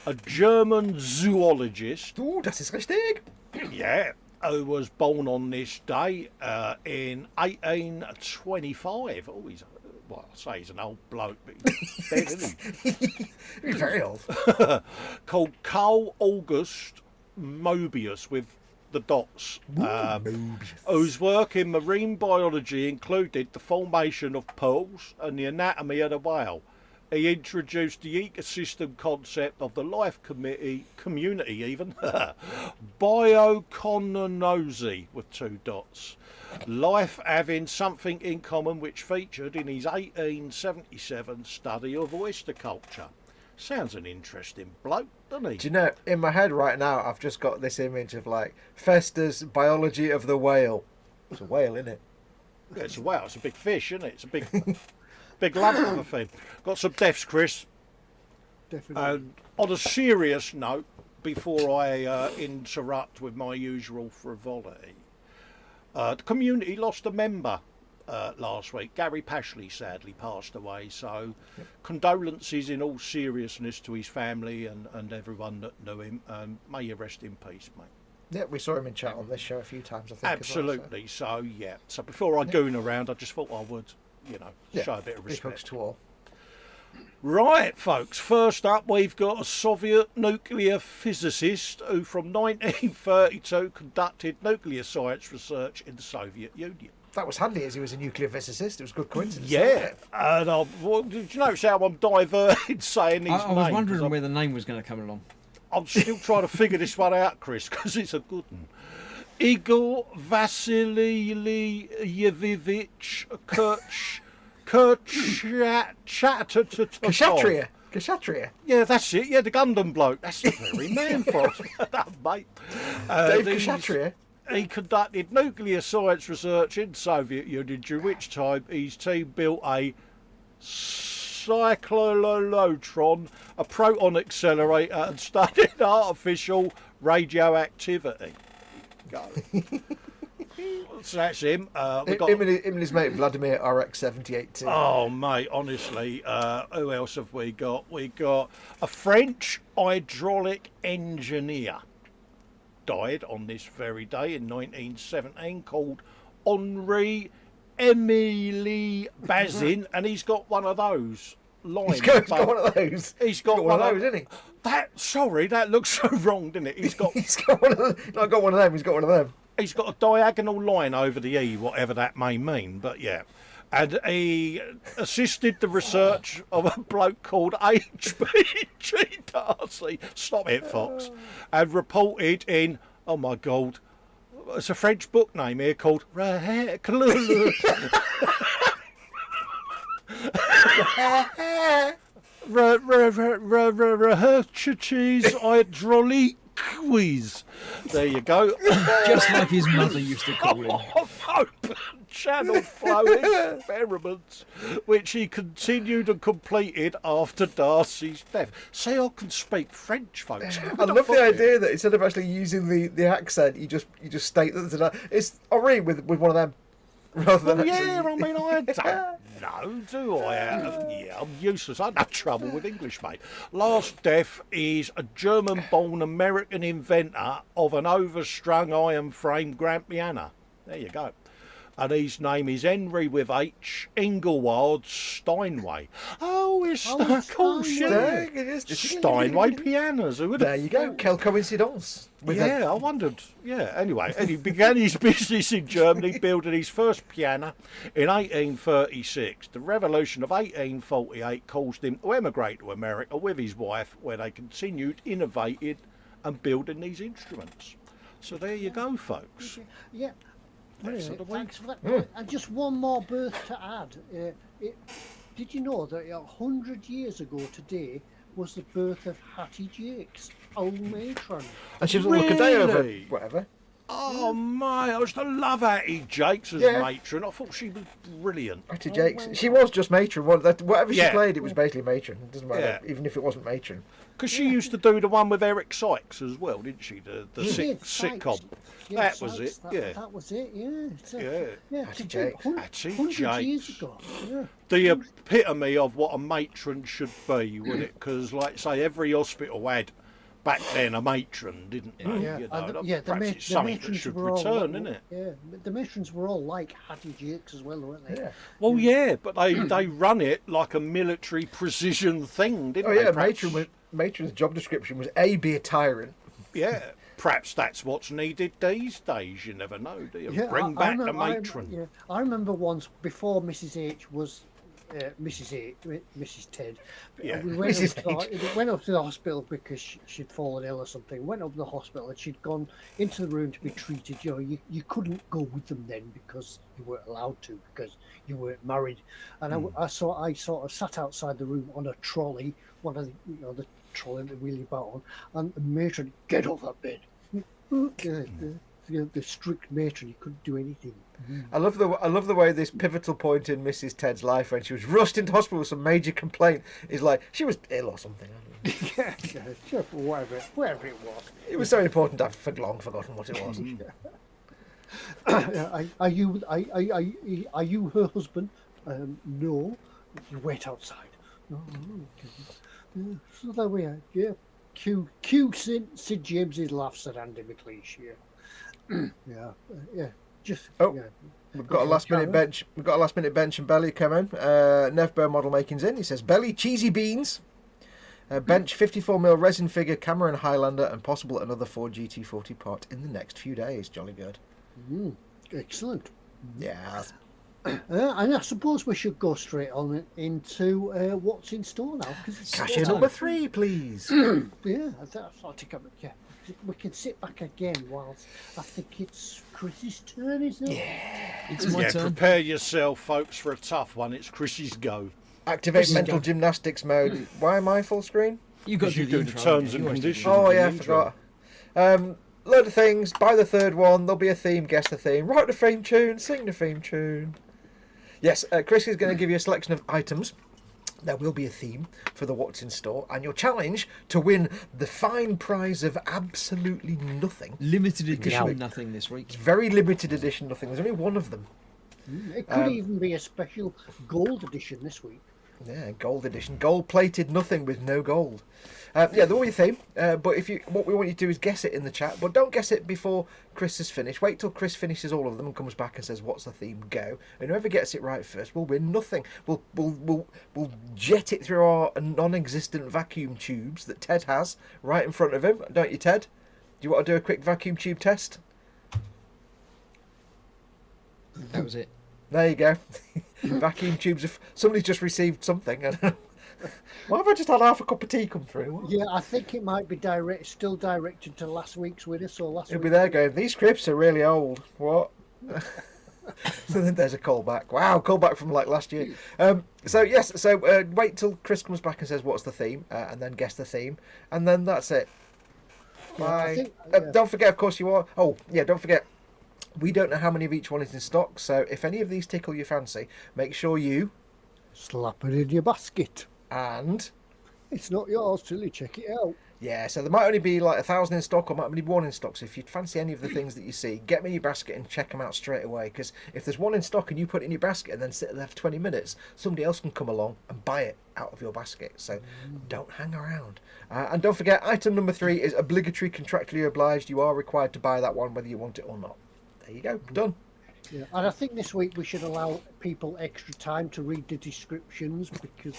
a German zoologist. Ooh, das ist richtig. Yeah, who was born on this day in 1825. Oh, well, I say he's an old bloke, but he's dead, isn't he? He's very old. Called Carl August Mobius with the dots, whose work in marine biology included the formation of pearls and the anatomy of the whale. He introduced the ecosystem concept of the life community even, biocononozy with two dots. Life having something in common, which featured in his 1877 study of oyster culture. Sounds an interesting bloke, doesn't he? Do you know, in my head right now, I've just got this image of like Fester's Biology of the Whale. It's a whale, isn't it? Yeah, it's a whale. It's a big fish, isn't it? It's a big, big lump of a thing. Got some deaths, Chris. Definitely. On a serious note, before I interrupt with my usual frivolity, the community lost a member last week. Gary Pashley sadly passed away, so condolences in all seriousness to his family and everyone that knew him. May you rest in peace, mate. Yeah, we saw him in chat on this show a few times, I think. Absolutely. So yeah. So before I goon around, I just thought I would, show a bit of Big hugs respect. to all. Right, folks. First up, we've got a Soviet nuclear physicist who, from 1932, conducted nuclear science research in the Soviet Union. That was handy, as he was a nuclear physicist. It was a good coincidence. Yeah, and did you notice how I'm diverted saying these names? I was wondering where the name was going to come along. I'm still trying to figure this one out, Chris, because it's a good one. Igor Vasilievich Kshatriya. Yeah, that's it. Yeah, the Gundam bloke. That's the very man for us, mate. Dave Kshatriya. He conducted nuclear science research in the Soviet Union, during which time his team built a cyclolotron, a proton accelerator, and studied artificial radioactivity. Go. So that's him. Him and his mate Vladimir RX-78 too. Oh, mate, honestly, who else have we got? We got a French hydraulic engineer. Died on this very day in 1917, called Henri Émile Bazin, and he's got one of those lines. He's got one of those. He's got one of those, isn't he? That looks so wrong, didn't it? He's got one of them. Not got one of them. He's got one of them. He's got a diagonal line over the E, whatever that may mean, but yeah. And he assisted the research of a bloke called H.B.G. Darcy. Stop it, Fox. And reported in, oh my God, it's a French book name here called Recherches hydraulique quiz. There you go. Just like his mother used to call him. Of hope, channel flow experiments, which he continued and completed after Darcy's death. Say I can speak French, folks. I love the idea that instead of actually using the accent, you just state that it's Henri with one of them. Rather than yeah, I mean, I don't know, do I? Yeah, I'm useless. I have trouble with English, mate. Last death is a German-born American inventor of an overstrung iron frame grand piano. There you go. And his name is Henry with H. Engelward Steinway. Oh, it's cool shit. Steinway pianos. There you go. Quelle coincidence. I wondered. Yeah, anyway. And he began his business in Germany, building his first piano in 1836. The revolution of 1848 caused him to emigrate to America with his wife, where they continued innovating and building these instruments. So there you go, folks. Yeah. Brilliant. Thanks for that. And just one more birth to add. Did you know that 100 years ago today was the birth of Hattie Jakes, old matron? And she was on the day over whatever. Oh, mate, I used to love Hattie Jakes as Yeah. matron. I thought she was brilliant. Hattie Jakes. She was just matron. Whatever she Yeah. played, it was basically matron. It doesn't matter, Yeah. even if it wasn't matron. Because she used to do the one with Eric Sykes as well, didn't she? The She sitcom. did, Sykes. Yeah, That was Sykes, it, yeah. That was it, yeah. Yeah. Yeah, Hattie to Jakes. think, Hattie 100 years Jakes. ago. Yeah. The epitome of what a matron should be, wouldn't it? Because, like say, every hospital had back then a matron, didn't they? Yeah, You and know, the perhaps it's the something that matrons should were all return, like, isn't it? Yeah, but the matrons were all like Hattie Jakes as well, weren't they? Yeah. Well, yeah, but they run it like a military precision thing, didn't Oh they? yeah, Perhaps- matron's job description was A, be a tyrant. Yeah, perhaps that's what's needed these days. You never know, do you? Yeah, Bring back the I matron. yeah, I remember once before Mrs H was Mrs Ted. Yeah. We went Mrs. went up to the hospital because she'd fallen ill or something. Went up to the hospital and she'd gone into the room to be treated. You know, you couldn't go with them then because you weren't allowed to because you weren't married. And I sort of sat outside the room on a trolley, one of the trolley that wheelie about on, and the matron, get off that bed. The strict matron, you couldn't do anything. I love the way this pivotal point in Mrs. Ted's life when she was rushed into hospital with some major complaint is like she was ill or something. Yeah, sure, whatever it was. It was so important I've long forgotten what it was. Are you her husband? No. You wait outside. Oh, okay. Yeah, so there we are. Yeah. Cue Sid James's laughs at Andy McLeish. Yeah. Yeah. Just. Oh. Yeah. We've got a Okay, last minute Karen. bench. We've got a last minute bench and Belly come in. Nevbear model making's in. He says Belly cheesy beans. Bench 54mm resin figure Cameron Highlander and possible another 4 GT40 part in the next few days. Jolly good. Excellent. Yeah. And I suppose we should go straight on into what's in store now. Cause it's Cash store in time. number 3, please. Yeah, that's I think yeah. We can sit back again whilst I think it's Chris's turn, isn't it? It's my Yeah, turn. prepare yourself, folks, for a tough one. It's Chris's go. Activate This is mental go. gymnastics mode. Why am I full screen? You got to You do do the the intro, terms haven't and you? You always do the conditions. intro. Oh yeah, I the intro. forgot. Load of things. Buy the third one. There'll be a theme. Guess the theme. Write the theme tune. Sing the theme tune. Yes, Chris is going to give you a selection of items. There will be a theme for the What's in Store, and your challenge to win the fine prize of absolutely nothing. Limited edition, Yeah. nothing this week. It's very limited edition. Nothing. There's only one of them. It could even be a special gold edition this week. Yeah, gold edition, gold plated, nothing with no gold. Yeah, there will be a theme, but what we want you to do is guess it in the chat, but don't guess it before Chris has finished. Wait till Chris finishes all of them and comes back and says, "What's the theme?" Go, and whoever gets it right first will win nothing. We'll jet it through our non-existent vacuum tubes that Ted has right in front of him, don't you, Ted? Do you want to do a quick vacuum tube test? That was it. There you go. Vacuum tubes. Somebody's just received something. I don't know. Why have I just had half a cup of tea come through? What? Yeah, I think it might be still directed to last week's winner. So last It'll week be there going, these crisps are really old. What? So then there's a callback. Wow, callback from like last year. Wait till Chris comes back and says, "What's the theme?" And then guess the theme. And then that's it. Yeah, I Bye. think- yeah. Don't forget, of course, you are. Oh, yeah, don't forget. We don't know how many of each one is in stock. So if any of these tickle your fancy, make sure you... slap it in your basket. And... It's not yours till you check it out. Yeah, so there might only be like 1,000 in stock or might only be one in stock. So if you fancy any of the things that you see, get them in your basket and check them out straight away. Because if there's one in stock and you put it in your basket and then sit there for 20 minutes, somebody else can come along and buy it out of your basket. So don't hang around. And don't forget, item number 3 is obligatory, contractually obliged. You are required to buy that one whether you want it or not. There you go, done. Yeah, and I think this week we should allow people extra time to read the descriptions because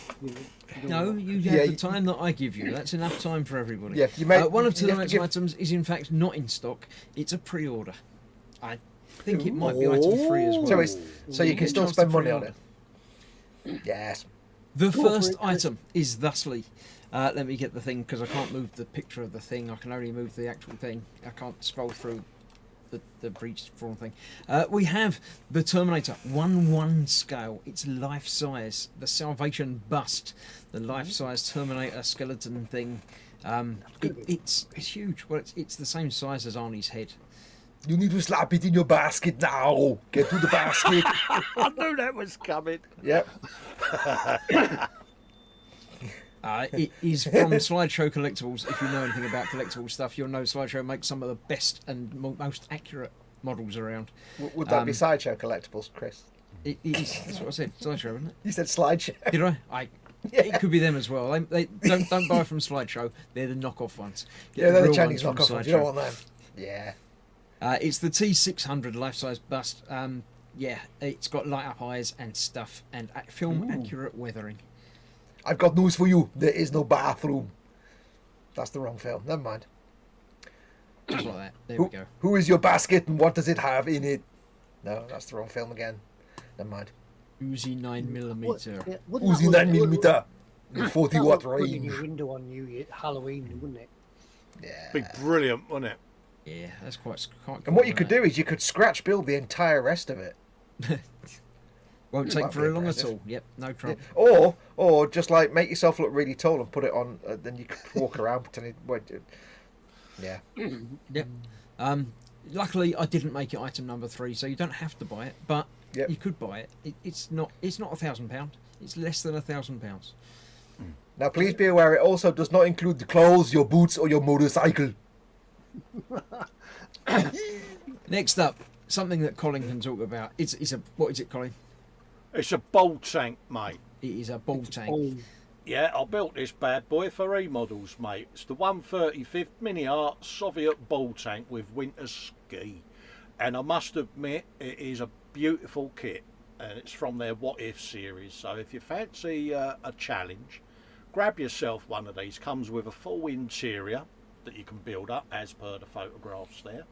No, you Yeah, have the you- time that I give you. That's enough time for everybody. Yeah, you may- one of you have to tonight's give- items is in fact not in stock. It's a pre-order. I think it might be item 3 as well. So you can Get a still chance to spend money on pre-order. it. Yes. The Go for first it, Chris. item is thusly. Let me get the thing because I can't move the picture of the thing. I can only move the actual thing. I can't scroll through the breach drawn thing. We have the Terminator 1:1 scale. It's life size. The Salvation bust. The life size Terminator skeleton thing. It's huge. Well, it's the same size as Arnie's head. You need to slap it in your basket now. Get to the basket. I knew that was coming. Yep. It is from Slideshow Collectibles. If you know anything about collectible stuff, you'll know Slideshow makes some of the best and most accurate models around. Would that be Sideshow Collectibles, Chris? It is. That's what I said. Slideshow, isn't it? You said Slideshow. Did I? It could be them as well. They don't buy from Slideshow. They're the knockoff ones. Get They're the real Chinese ones from knockoff ones. You don't Slideshow. want them. Yeah. It's the T600 life-size bust. Yeah, it's got light-up eyes and stuff, and film-accurate weathering. I've got news for you. There is no bathroom. That's the wrong film. Never mind. Just like that. There we go. Who is your basket and what does it have in it? No, that's the wrong film again. Never mind. Uzi 9mm. Uzi 9mm. 40 watt Putting in range. your window on Halloween, wouldn't it? Yeah. Be brilliant, wouldn't it? Yeah, that's quite cool. And what you could do is you could scratch build the entire rest of it. Won't Might take be very long at impressive. all. Yep, no trouble. Or just like make yourself look really tall and put it on. Then you could walk around pretending. Yeah. Yep. Luckily, I didn't make it item number 3, so you don't have to buy it, but Yep. you could buy it. It's not £1,000. It's less than £1,000. Now please be aware it also does not include the clothes, your boots, or your motorcycle. Next up, something that Colin can talk about. It's a what is it, Colin? It's a ball tank, mate. It is a ball tank. Oh, Yeah, I built this bad boy for eModels, mate. It's the 135th Mini Art Soviet ball tank with winter ski. And I must admit, it is a beautiful kit. And it's from their What If series. So if you fancy a challenge, grab yourself one of these. Comes with a full interior that you can build up as per the photographs there.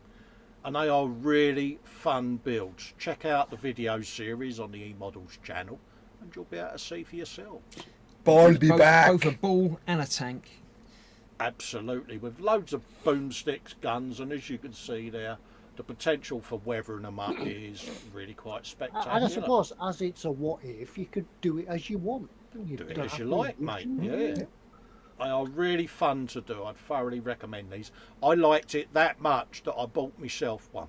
And they are really fun builds. Check out the video series on the eModels channel and you'll be able to see for yourselves. Ball be back. Both a ball and a tank. Absolutely, with loads of boomsticks, guns, and as you can see there, the potential for weathering them up is really quite spectacular. and I suppose as it's a what if, you could do it as you want. You Do it don't as have you to like, rush mate. them. Yeah. They are really fun to do. I'd thoroughly recommend these. I liked it that much that I bought myself one.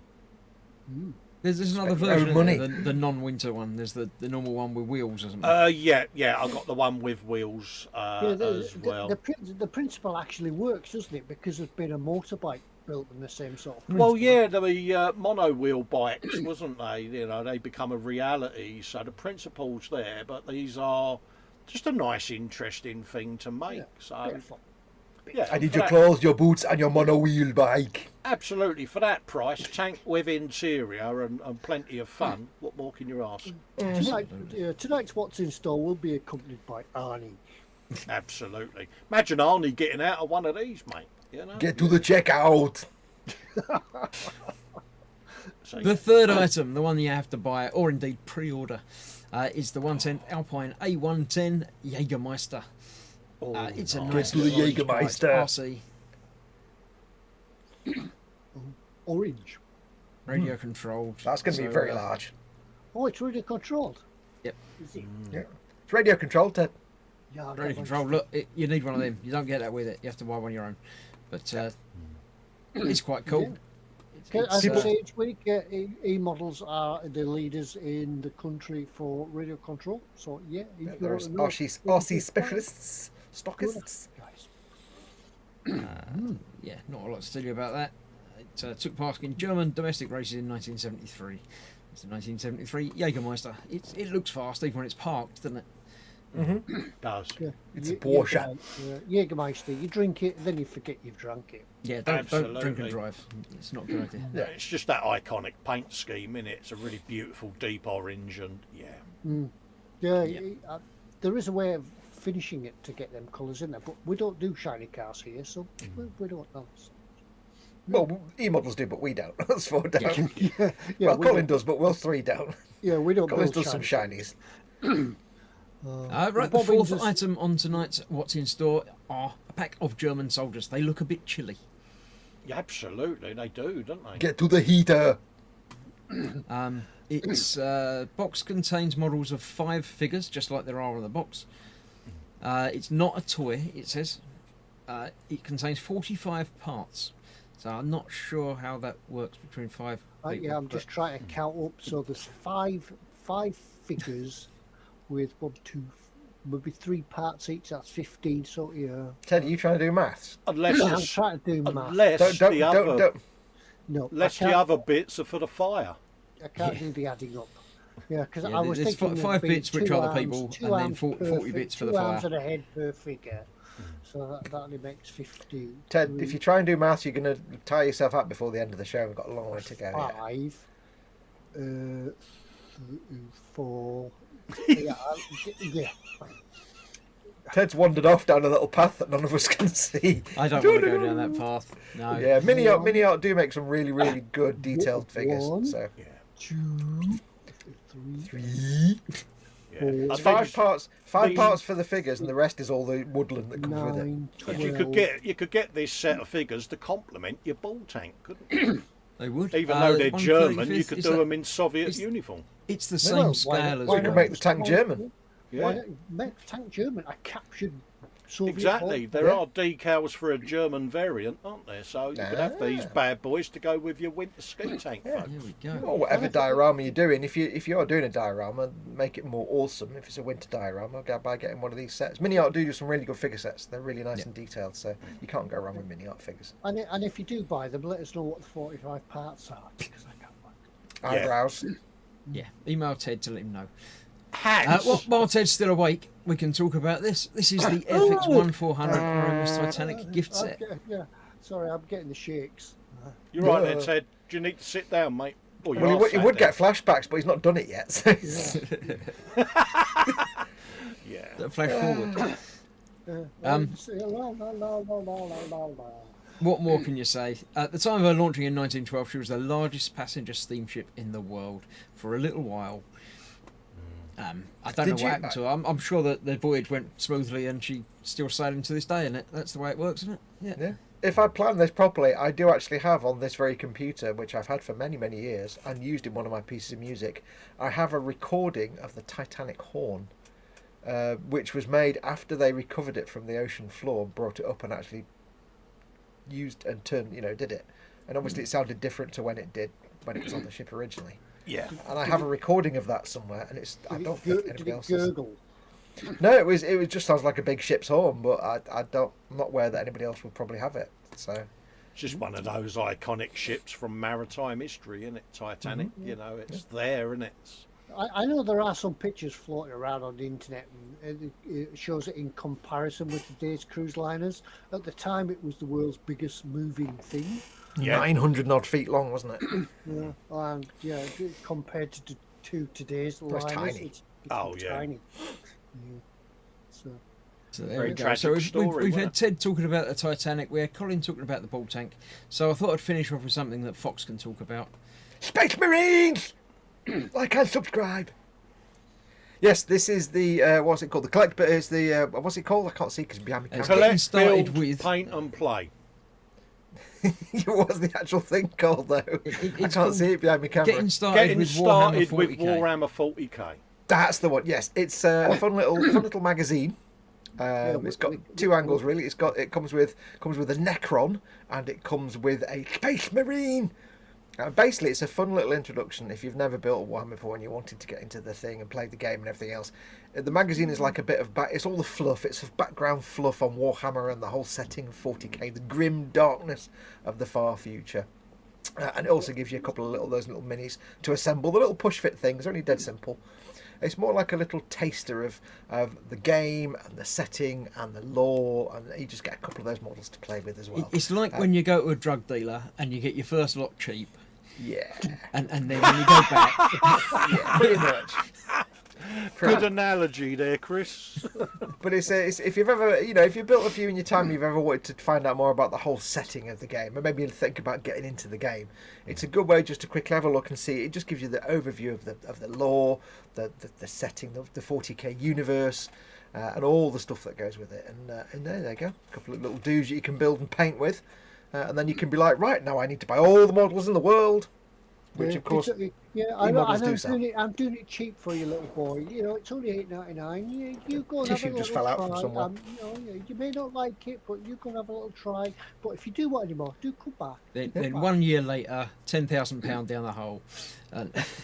There's another Spend your own version, money. the non-winter one. There's the normal one with wheels, isn't there? Yeah, I got the one with wheel,s Yeah, as well. the principle actually works, doesn't it? Because there's been a motorbike built in the same sort of Well, yeah, the mono wheel bikes, wasn't they? You know, they become a reality. So the principle's there, but these are just a nice, interesting thing to make. So, Beautiful. yeah, I need for your that- clothes, your boots, and your mono wheel bike. Absolutely, for that price, tank with interior and plenty of fun. What more can you ask? Tonight's What's in Store will be accompanied by Arnie. Absolutely. Imagine Arnie getting out of one of these, mate. You know. Get to the checkout. So, The third item, the one you have to buy, or indeed pre-order, is the 110 Alpine A110 Jägermeister. It's a nice to the little orange Jägermeister. RC, Orange. radio controlled. That's going to be So, very large. Oh, it's radio controlled. Yep. Is it? Yeah. It's radio controlled, Ted. Yeah, I'll Radio get one. controlled. Look, you need one of them. You don't get that with it. You have to buy one of your own. But it's quite cool. As I People- say each week, eModels are the leaders in the country for radio control. So yeah, if you There's want to know, RC specialists, stockists. guys. Yeah, not a lot to tell you about that. It took part in German domestic races in 1973. It's a 1973 Jägermeister. It looks fast even when it's parked, doesn't it? does. Yeah. It's a Porsche. Jägermeister. You drink it, then you forget you've drunk it. Yeah, don't drink Absolutely. and drive. It's not a good idea. Yeah. It's just that iconic paint scheme, innit? It's a really beautiful deep orange, and Yeah, there is a way of finishing it to get them colours in there, but we don't do shiny cars here, so we don't know. Well, eModels do, but we don't. That's 4 down. yeah, Well, we Colin don't, does, but we're 3 down. yeah, we don't. Colin build does some shiny shinies. Right, the Bobbins fourth is- item on tonight's What's in Store are a pack of German soldiers. They look a bit chilly. yeah, absolutely, they do, don't they? Get to the heater. Its box contains models of 5 figures, just like there are on the box. It's not a toy, it says. It contains 45 parts. So I'm not sure how that works between 5 people. Yeah, I'm just trying to count up. So there's five figures with 1, 2, maybe 3 parts each. That's 15. So yeah. Ted, are you trying to do maths? Unless I'm the, trying to do math. unless the other No, unless I the can't, other bits are for the fire. I can't do the adding up. Yeah, because Yeah, I was there's thinking 5 bits which are the arms, people, two and then arms 40 per bits for two the arms fire. and a head per figure. So that only makes 15. Ted, if you try and do maths, you're going to tie yourself up before the end of the show. We've got a long way to go. Yeah. 5, 4. Yeah, yeah. Ted's wandered off down a little path that none of us can see. I don't want to go down that path. No. Yeah, mini art do make some really, really good detailed figures. One. So 2, 3. 3. Yeah. It's 5 parts. 5 parts for the figures, and the rest is all the woodland that comes with it. 9, 12. You could get this set of figures to complement your ball tank, couldn't you? They would. Even though they're German, 1/35th, you could is do that- them in Soviet is- uniform. It's the No, same why not? scale as We can well. make the tank German. Why Yeah, don't you make the tank German? I captured Soviet. exactly. There Yeah. are decals for a German variant, aren't there? So you could have these bad boys to go with your winter ski tank. Yeah. folks. There we go. Or whatever diorama you're doing. If you're doing a diorama, make it more awesome. If it's a winter diorama, go by getting one of these sets. Mini art do some really good figure sets. They're really nice and detailed, so you can't go wrong with mini art figures. And if you do buy them, let us know what the 45 parts are, because I can't buy them. Yeah. Eyebrows. Yeah, email Ted to let him know. Hats. While Ted's still awake, we can talk about this. This is the FX 1400 RMS Titanic gift set. Yeah, sorry, I'm getting the shakes. You're right there, Ted. Do you need to sit down, mate? Well, you Well, are he sat would there. get flashbacks, but he's not done it yet. So Yeah. Flash forward. Um, What more can you say? At the time of her launching in 1912, she was the largest passenger steamship in the world for a little while. I don't know Did what you- happened to her. I'm sure that the voyage went smoothly and she's still sailing to this day, and that's the way it works, isn't it? Yeah. yeah. If I plan this properly, I do actually have on this very computer, which I've had for many, many years and used in one of my pieces of music, I have a recording of the Titanic horn, which was made after they recovered it from the ocean floor, brought it up and actually used and turned, did it. And obviously it sounded different to when it was on the ship originally. Yeah. And I have a recording of that somewhere, and I don't think did anybody it else has. gurgle? No, it was just sounds like a big ship's horn, but I'm not aware that anybody else would probably have it. So It's just one of those iconic ships from maritime history, isn't it? Titanic. It's there, isn't it? I know there are some pictures floating around on the internet, and it shows it in comparison with today's cruise liners. At the time, it was the world's biggest moving thing. Yeah. 900 odd feet long, wasn't it? Yeah, and compared to today's was liners, tiny. it's Oh, yeah. tiny. Yeah. So So there Very we go. tragic So story, we've wasn't had Ted talking about the Titanic. We had Colin talking about the ball tank. So I thought I'd finish off with something that Foxx can talk about. Space Marines! Like and subscribe. Yes, this is the, what's it called? The collect, but it's the, what's it called? I can't see because behind me. It's camera. getting Collect, started build, with- paint and play. What's the actual thing called, though? I it's can't called see it behind me camera. Getting started Getting with started Warhammer with 40k. Warhammer 40k. That's the one. Yes, it's a fun little magazine. It's got two angles really. It comes with a Necron and it comes with a Space Marine. Basically, it's a fun little introduction if you've never built a Warhammer before and you wanted to get into the thing and play the game and everything else. The magazine is like a bit of it's all the fluff. It's background fluff on Warhammer and the whole setting of 40k, the grim darkness of the far future. And it also gives you a couple of those little minis to assemble. The little push fit things are only dead simple. It's more like a little taster of the game and the setting and the lore, and you just get a couple of those models to play with as well. It's like when you go to a drug dealer and you get your first lot cheap, Yeah, and then when you go back, yeah, pretty much. Good analogy there, Chris. But it's if you've ever, if you've built a few in your time, you've ever wanted to find out more about the whole setting of the game, and maybe you think about getting into the game. It's a good way just to quickly have a look and see. It just gives you the overview of the lore, the setting, the 40k universe, and all the stuff that goes with it. And there you go, a couple of little dudes that you can build and paint with, and then you can be like, right now I need to buy all the models in the world. which Yeah, of course I'm sell. I'm doing it cheap for you, little boy. You know, it's only $8.99. You go and have a Tissue little just fell out from try. somewhere. You may not like it, but you can have a little try. But if you do want any more, do come back. Then 1 year later, £10,000 down the hole.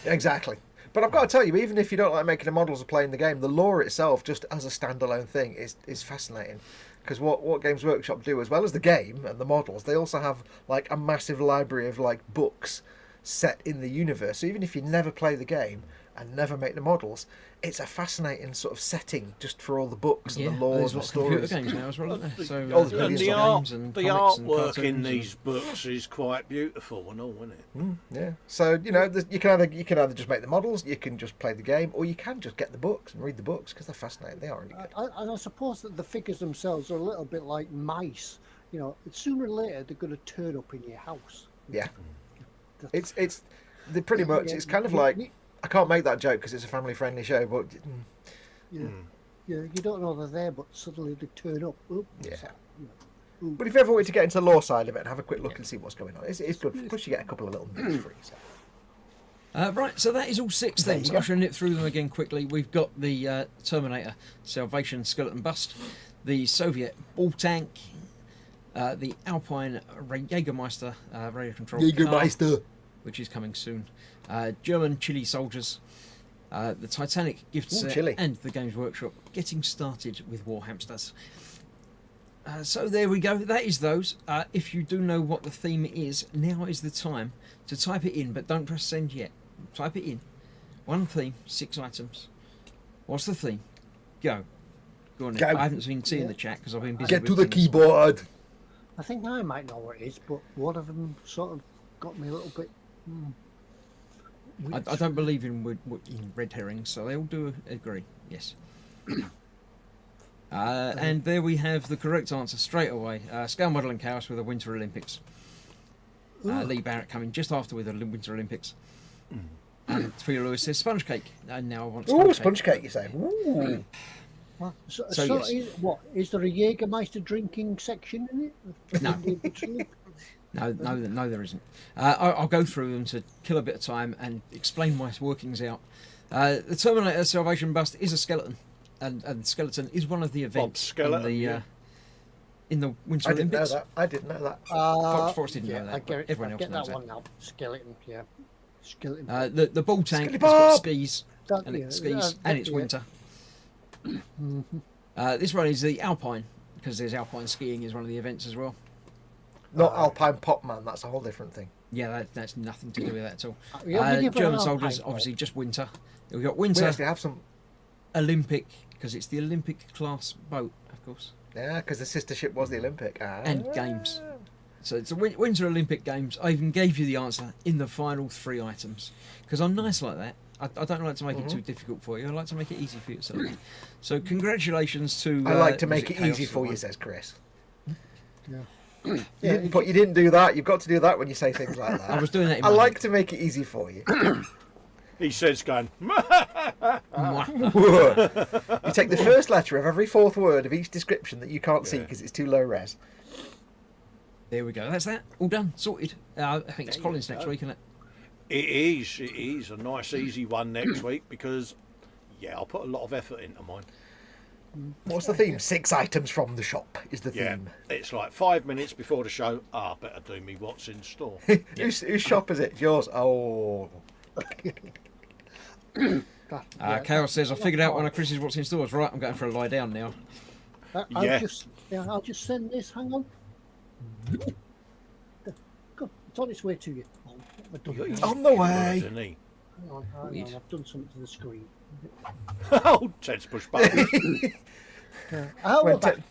Exactly. But I've got to tell you, even if you don't like making the models or playing the game, the lore itself, just as a standalone thing, is fascinating. Because what Games Workshop do, as well as the game and the models, they also have like a massive library of like books set in the universe. So even if you never play the game and never make the models, it's a fascinating sort of setting just for all the books and the lore there's and lots of computer stories. games now as well, aren't there? So, Oh, there's And millions the, of art, games and the comics and artwork in cartoons these books is quite beautiful and all, isn't it? Yeah. So you can either just make the models, you can just play the game, or you can just get the books and read the books because they're fascinating. They are really good. And I suppose that the figures themselves are a little bit like mice. You know, sooner or later they're going to turn up in your house. Yeah. It's pretty much. It's kind of like, I can't make that joke because it's a family-friendly show, but Yeah, you don't know they're there, but suddenly they turn up. Oop, Yeah. so, you know, but if you ever wanted to get into the lore side of it and have a quick look and see what's going on, it's good. Plus, you get a couple of little bits free. So. Right, so that is all 6 There you things. go. I shall nip through them again quickly. We've got the Terminator Salvation Skeleton Bust, the Soviet Ball Tank, the Alpine Jägermeister radio control car, which is coming soon, German Chili Soldiers, the Titanic gift set, chili. and the Games Workshop getting started with War Hamsters. So there we go. That is those. If you do know what the theme is, now is the time to type it in, but don't press send yet. Type it in. 1 theme, 6 items. What's the theme? Go. Go on. Then. Go. I haven't been seeing the chat because I've been busy. Get to with the things. keyboard. I think I might know what it is, but one of them sort of got me a little bit. I don't believe in red herrings, so they all do agree. Yes. And there we have the correct answer straight away. Scale modelling chaos with the Winter Olympics. Lee Barrett coming just after with the Winter Olympics. And Theo Lewis says sponge cake. And now I want Sponge cake, you say? Ooh. Well, so yes. Is there a Jägermeister drinking section in it? No. No, there isn't. I'll go through them to kill a bit of time and explain my workings out. The Terminator Salvation Bust is a skeleton, and skeleton is one of the events in the Winter Olympics. I didn't know that. Foxx didn't know that. I get, Everyone I get else knows that one now. Skeleton, yeah. Skeleton. The ball tank Skilly has got Bob! skis, and Yeah, it skis, and it's yeah. winter. This one is the Alpine, because there's Alpine skiing is one of the events as well. Not Alpine Pop Man, that's a whole different thing. Yeah, that's nothing to do with that at all. Yeah, we give German an soldiers, Alpine obviously just winter. We've got We winter, actually have some. Olympic, because it's the Olympic class boat, of course, Yeah, because the sister ship was the Olympic. and games. So it's the Winter Olympic Games. I even gave you the answer in the final 3 items, because I'm nice like that. I don't like to make it too difficult for you. I like to make it easy for yourself. So congratulations to. I like to was make it it easy Chaos for that you, won? says Chris. Yeah, But you didn't do that. You've got to do that when you say things like that. I was doing that in I my like head. to make it easy for you. He says, going, You take the first letter of every 4th word of each description that you can't see because it's too low res. There we go. That's that. All done. Sorted. I think it's Colin's next week, isn't it? It is a nice easy one next week because, I'll put a lot of effort into mine. What's the theme? 6 items from the shop is the Yeah, theme. it's like 5 minutes before the show. Better do me what's in store. Whose shop is it? Yours? Oh. Chaos says, I figured out one of Chris's what's in stores. Right, I'm going for a lie down now. I'll just send this. Hang on. Go, it's on its way to you. Oh, what have I done now? On the way. Isn't he? Hang on, I've done something to the screen. Oh, Ted's push button.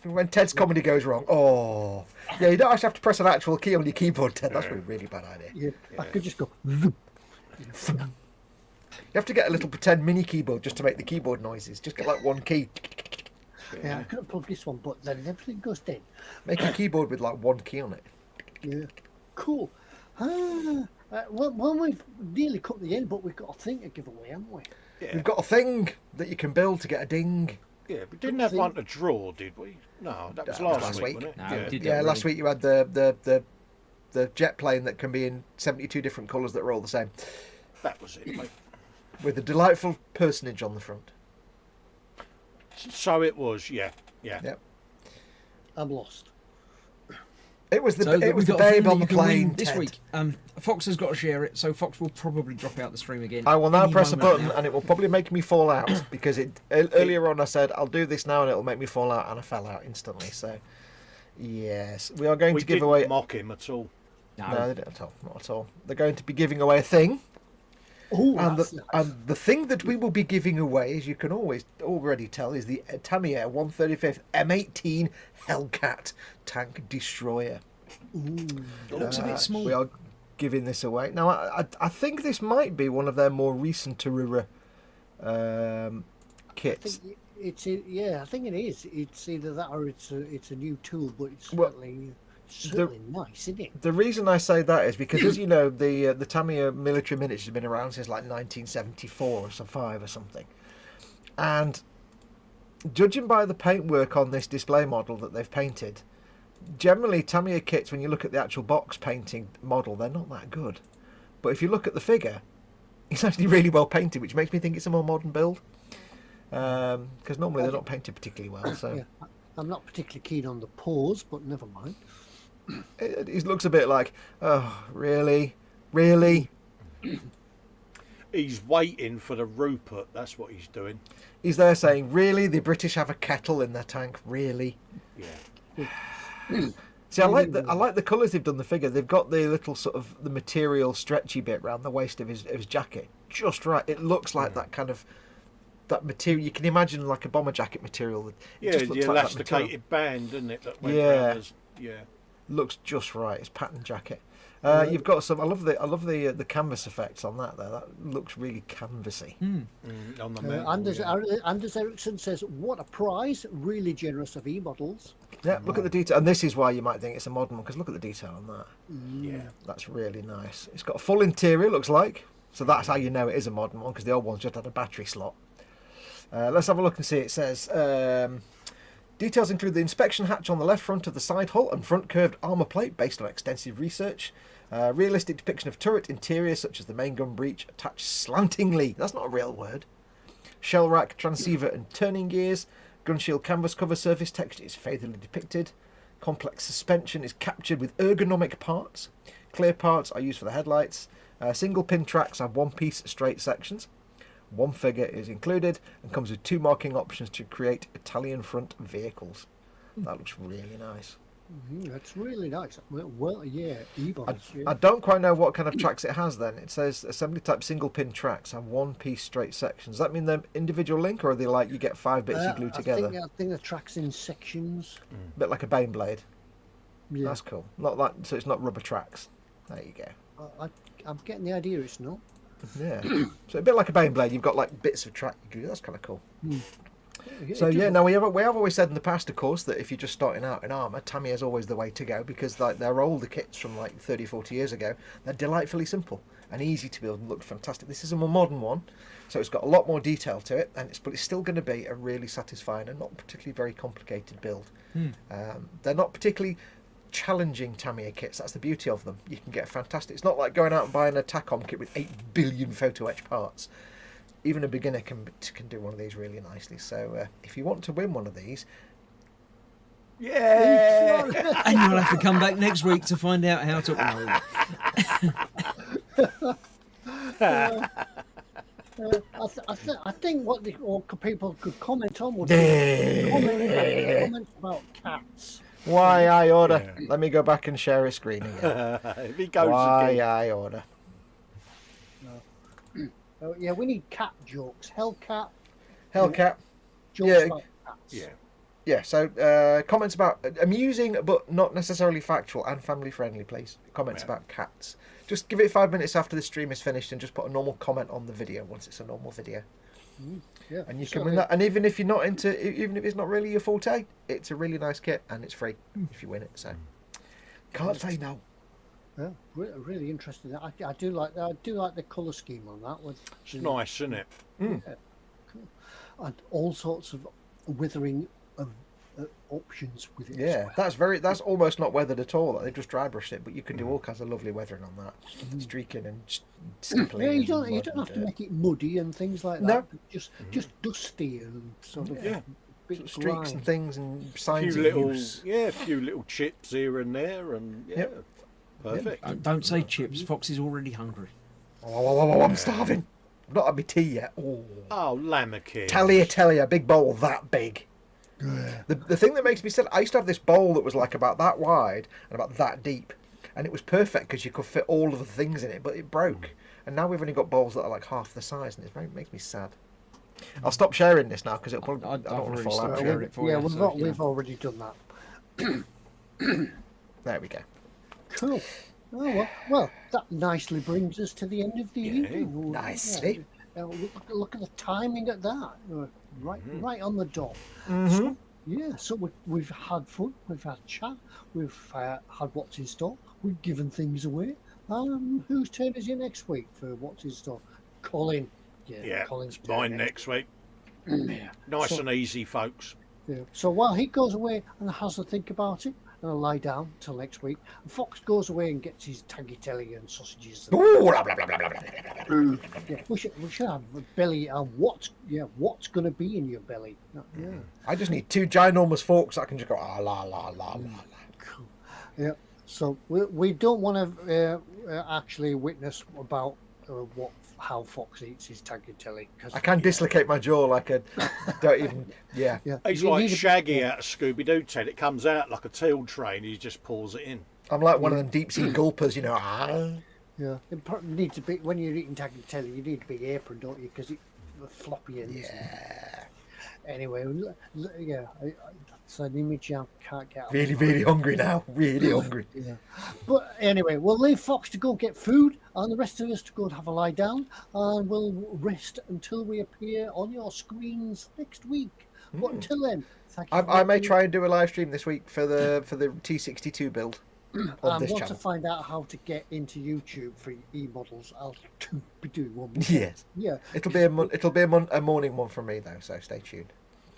When Ted's comedy goes wrong. Oh. Yeah, you don't actually have to press an actual key on your keyboard, Ted. That's a really bad idea. Yeah, I could just go. You have to get a little pretend mini keyboard just to make the keyboard noises. Just get like one key. Yeah, I couldn't plug this one, but then everything goes dead. Make a keyboard with like one key on it. Yeah, cool. Well, we've nearly cut the end, but we've got a thing to give away, haven't we? We've got a thing that you can build to get a ding. Yeah, we didn't have one to draw, did we? No, that was last week, wasn't it? No, we did Yeah, last week you had the the jet plane that can be in 72 different colours that are all the same, That was it, mate. with a delightful personage on the front. So it was, yeah. Yep. I'm lost. It was the So it was we've the got a babe thing on that the you can win plane this Ted. week. Fox has got to share it, so Fox will probably drop out the stream again. I will now any press a moment button now. and it will probably make me fall out because earlier on I said I'll do this now and it'll make me fall out, and I fell out instantly. So yes, we are going We to give didn't away. mock him at all. No, they didn't at all. Not at all. They're going to be giving away a thing. Oh, And that's and the thing that we will be giving away, as you can already tell, is the Tamiya 135th M18 Hellcat tank destroyer. It looks a bit small. We are giving this away. Now, I think this might be one of their more recent kits. I think it is. It's either that or it's a new tool, but it's Well, certainly nice, isn't it? The reason I say that is because, as you know, the Tamiya military miniatures have been around since like 1974 or some 5 or something. And judging by the paintwork on this display model that they've painted, generally Tamiya kits, when you look at the actual box painting model, they're not that good. But if you look at the figure, it's actually really well painted, which makes me think it's a more modern build. Because normally they're not painted particularly well. So Yeah, I'm not particularly keen on the pause, but never mind. it looks a bit like, oh, really? Really? He's waiting for the Rupert. That's what he's doing. He's there saying, really? The British have a kettle in their tank? Really? Yeah. See, I like the colours they've done the figure. They've got the little sort of the material stretchy bit around the waist of his jacket, just right. It looks like that kind of that material. You can imagine like a bomber jacket material. It Yeah, just the looks like that material. elasticated band, isn't it? That went Yeah. round as, yeah. Looks just right. It's pattern jacket. You've got some. I love the canvas effects on that. There, that looks really canvassy. On the mountain, Anders Ericsson says, "What a prize! Really generous of eModels." Yeah, look at the detail, and this is why you might think it's a modern one because look at the detail on that. Yeah. That's really nice. It's got a full interior, looks like. So that's how you know it is a modern one, because the old one's just had a battery slot. Let's have a look and see. It says, details include the inspection hatch on the left front of the side hull and front curved armour plate based on extensive research. Realistic depiction of turret interior, such as the main gun breech attached slantingly. That's not a real word. Shell rack, transceiver and turning gears. Gun shield canvas cover surface texture is faithfully depicted. Complex suspension is captured with ergonomic parts. Clear parts are used for the headlights. Single pin tracks have one-piece straight sections. One figure is included and comes with 2 marking options to create Italian front vehicles. That looks really nice. That's really nice. Well, yeah, eModels. Yeah. I don't quite know what kind of tracks it has then. It says assembly type single pin tracks and one-piece straight sections. Does that mean they're individual link, or are they like you get 5 bits you glue together? I think the track's in sections. A bit like a Bane blade. Yeah. That's cool. Not that, so it's not rubber tracks. There you go. I'm getting the idea. It's not. Yeah. So a bit like a Bane blade, you've got like bits of track you glue. That's kind of cool. So It yeah, does- now we have always said in the past, of course, that if you're just starting out in armour, Tamiya is always the way to go, because like they're older kits from like 30, 40 years ago. They're delightfully simple and easy to build and look fantastic. This is a more modern one, so it's got a lot more detail to it, but it's still going to be a really satisfying and not particularly very complicated build. They're not particularly challenging Tamiya kits. That's the beauty of them. You can get fantastic. It's not like going out and buying a TACOM kit with 8 billion photo etch parts. Even a beginner can do one of these really nicely. So if you want to win one of these, Yeah. And you'll have to come back next week to find out how to. I think what people could comment on would Yeah. be comments about cats. why I order. Let me go back and share a screen again. If he goes Why again. I order. Oh, yeah, we need cat jokes. Hellcat Hellcat. jokes Yeah. about cats. Yeah. Yeah, so comments about amusing but not necessarily factual and family friendly, please. Comments about cats. Just give it 5 minutes after the stream is finished and just put a normal comment on the video once it's a normal video. Yeah, And you can certainly. win that. And even if you're not even if it's not really your forte, it's a really nice kit and it's free if you win it. So can't say no. Yeah, really interesting. I do like the colour scheme on that one. It's nice, isn't it? And all sorts of withering of options with it. Yeah, that's almost not weathered at all. They just dry brushed it, but you can do all kinds of lovely weathering on that, streaking and stippling. Yeah, you and don't mud have and to dirt. make it muddy and things like that. No. Just dusty and sort of Yeah. bit Sort of streaks grime. and things and A signs few of little, use. yeah, a few little chips here and there, and yeah, Yep. perfect. Don't say chips. Fox is already hungry. Oh, I'm starving. I've not had my tea yet. Oh. Oh, lammakin. Tagliatelle, a big bowl that big. The thing that makes me sad, I used to have this bowl that was like about that wide and about that deep, and it was perfect because you could fit all of the things in it, but it broke. And now we've only got bowls that are like half the size, and it makes me sad. I'll stop sharing this now because it'll probably I I've don't want to already fall stopped out. sharing it for Yeah, you. we've, so, got, you know. we've already done that. There we go. Cool. Oh, well, that nicely brings us to the end of the evening. Oh, nicely. Yeah, look at the timing at that. Right on the dot. Mm-hmm. Yeah, so we've had fun, we've had chat, we've had what's in store, we've given things away. Whose turn is it next week for what's in store? Colin. Yeah, Colin's it's turn mine next. next week. Yeah. Nice So- and easy, folks. Yeah. So while he goes away and has to think about it and lie down till next week, and Fox goes away and gets his tagliatelle and sausages. And, Ooh, blah, blah, blah, blah, blah, blah. yeah, we should have a belly and what's going to be in your belly. Yeah. I just need two ginormous forks that I can just go la la la la la. Cool. Yeah. So we don't want to actually witness about how Fox eats his tagliatelle. I can dislocate my jaw like a don't even yeah. Yeah. He's you like need a- Shaggy out of Scooby-Doo, Ted. It comes out like a teal train. He just pours it in. I'm like one of them deep sea gulpers, you know. Yeah. It needs to be when you're eating tagliatelle. You need a big apron, don't you? Because it's floppy ends. Yeah. Anyway, yeah, that's an image I can't get out. Really, really hungry now. Really hungry. Yeah. But anyway, we'll leave Fox to go get food and the rest of us to go and have a lie down, and we'll rest until we appear on your screens next week. But until then, thank you. I may try and do a live stream this week for the T62 build on And this want to channel. find out how to get into YouTube for eModels. I'll be doing one. More. Yes. Yeah. It'll be a morning one from me though, so stay tuned.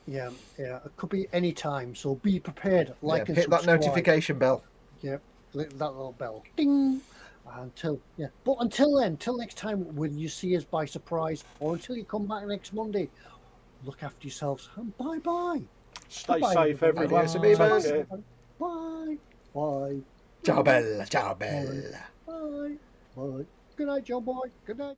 Yeah. It could be any time, so be prepared. Like and hit that subscribe. notification bell. Yep, click that little bell. Ding! But until then, till next time when you see us by surprise, or until you come back next Monday, look after yourselves and bye-bye. Stay Goodbye, safe, everybody. everyone. Adios, amigos. Take care. Bye. Bye. Ciao bella, ciao bella. Bye. Bye. Good night, John boy. Good night.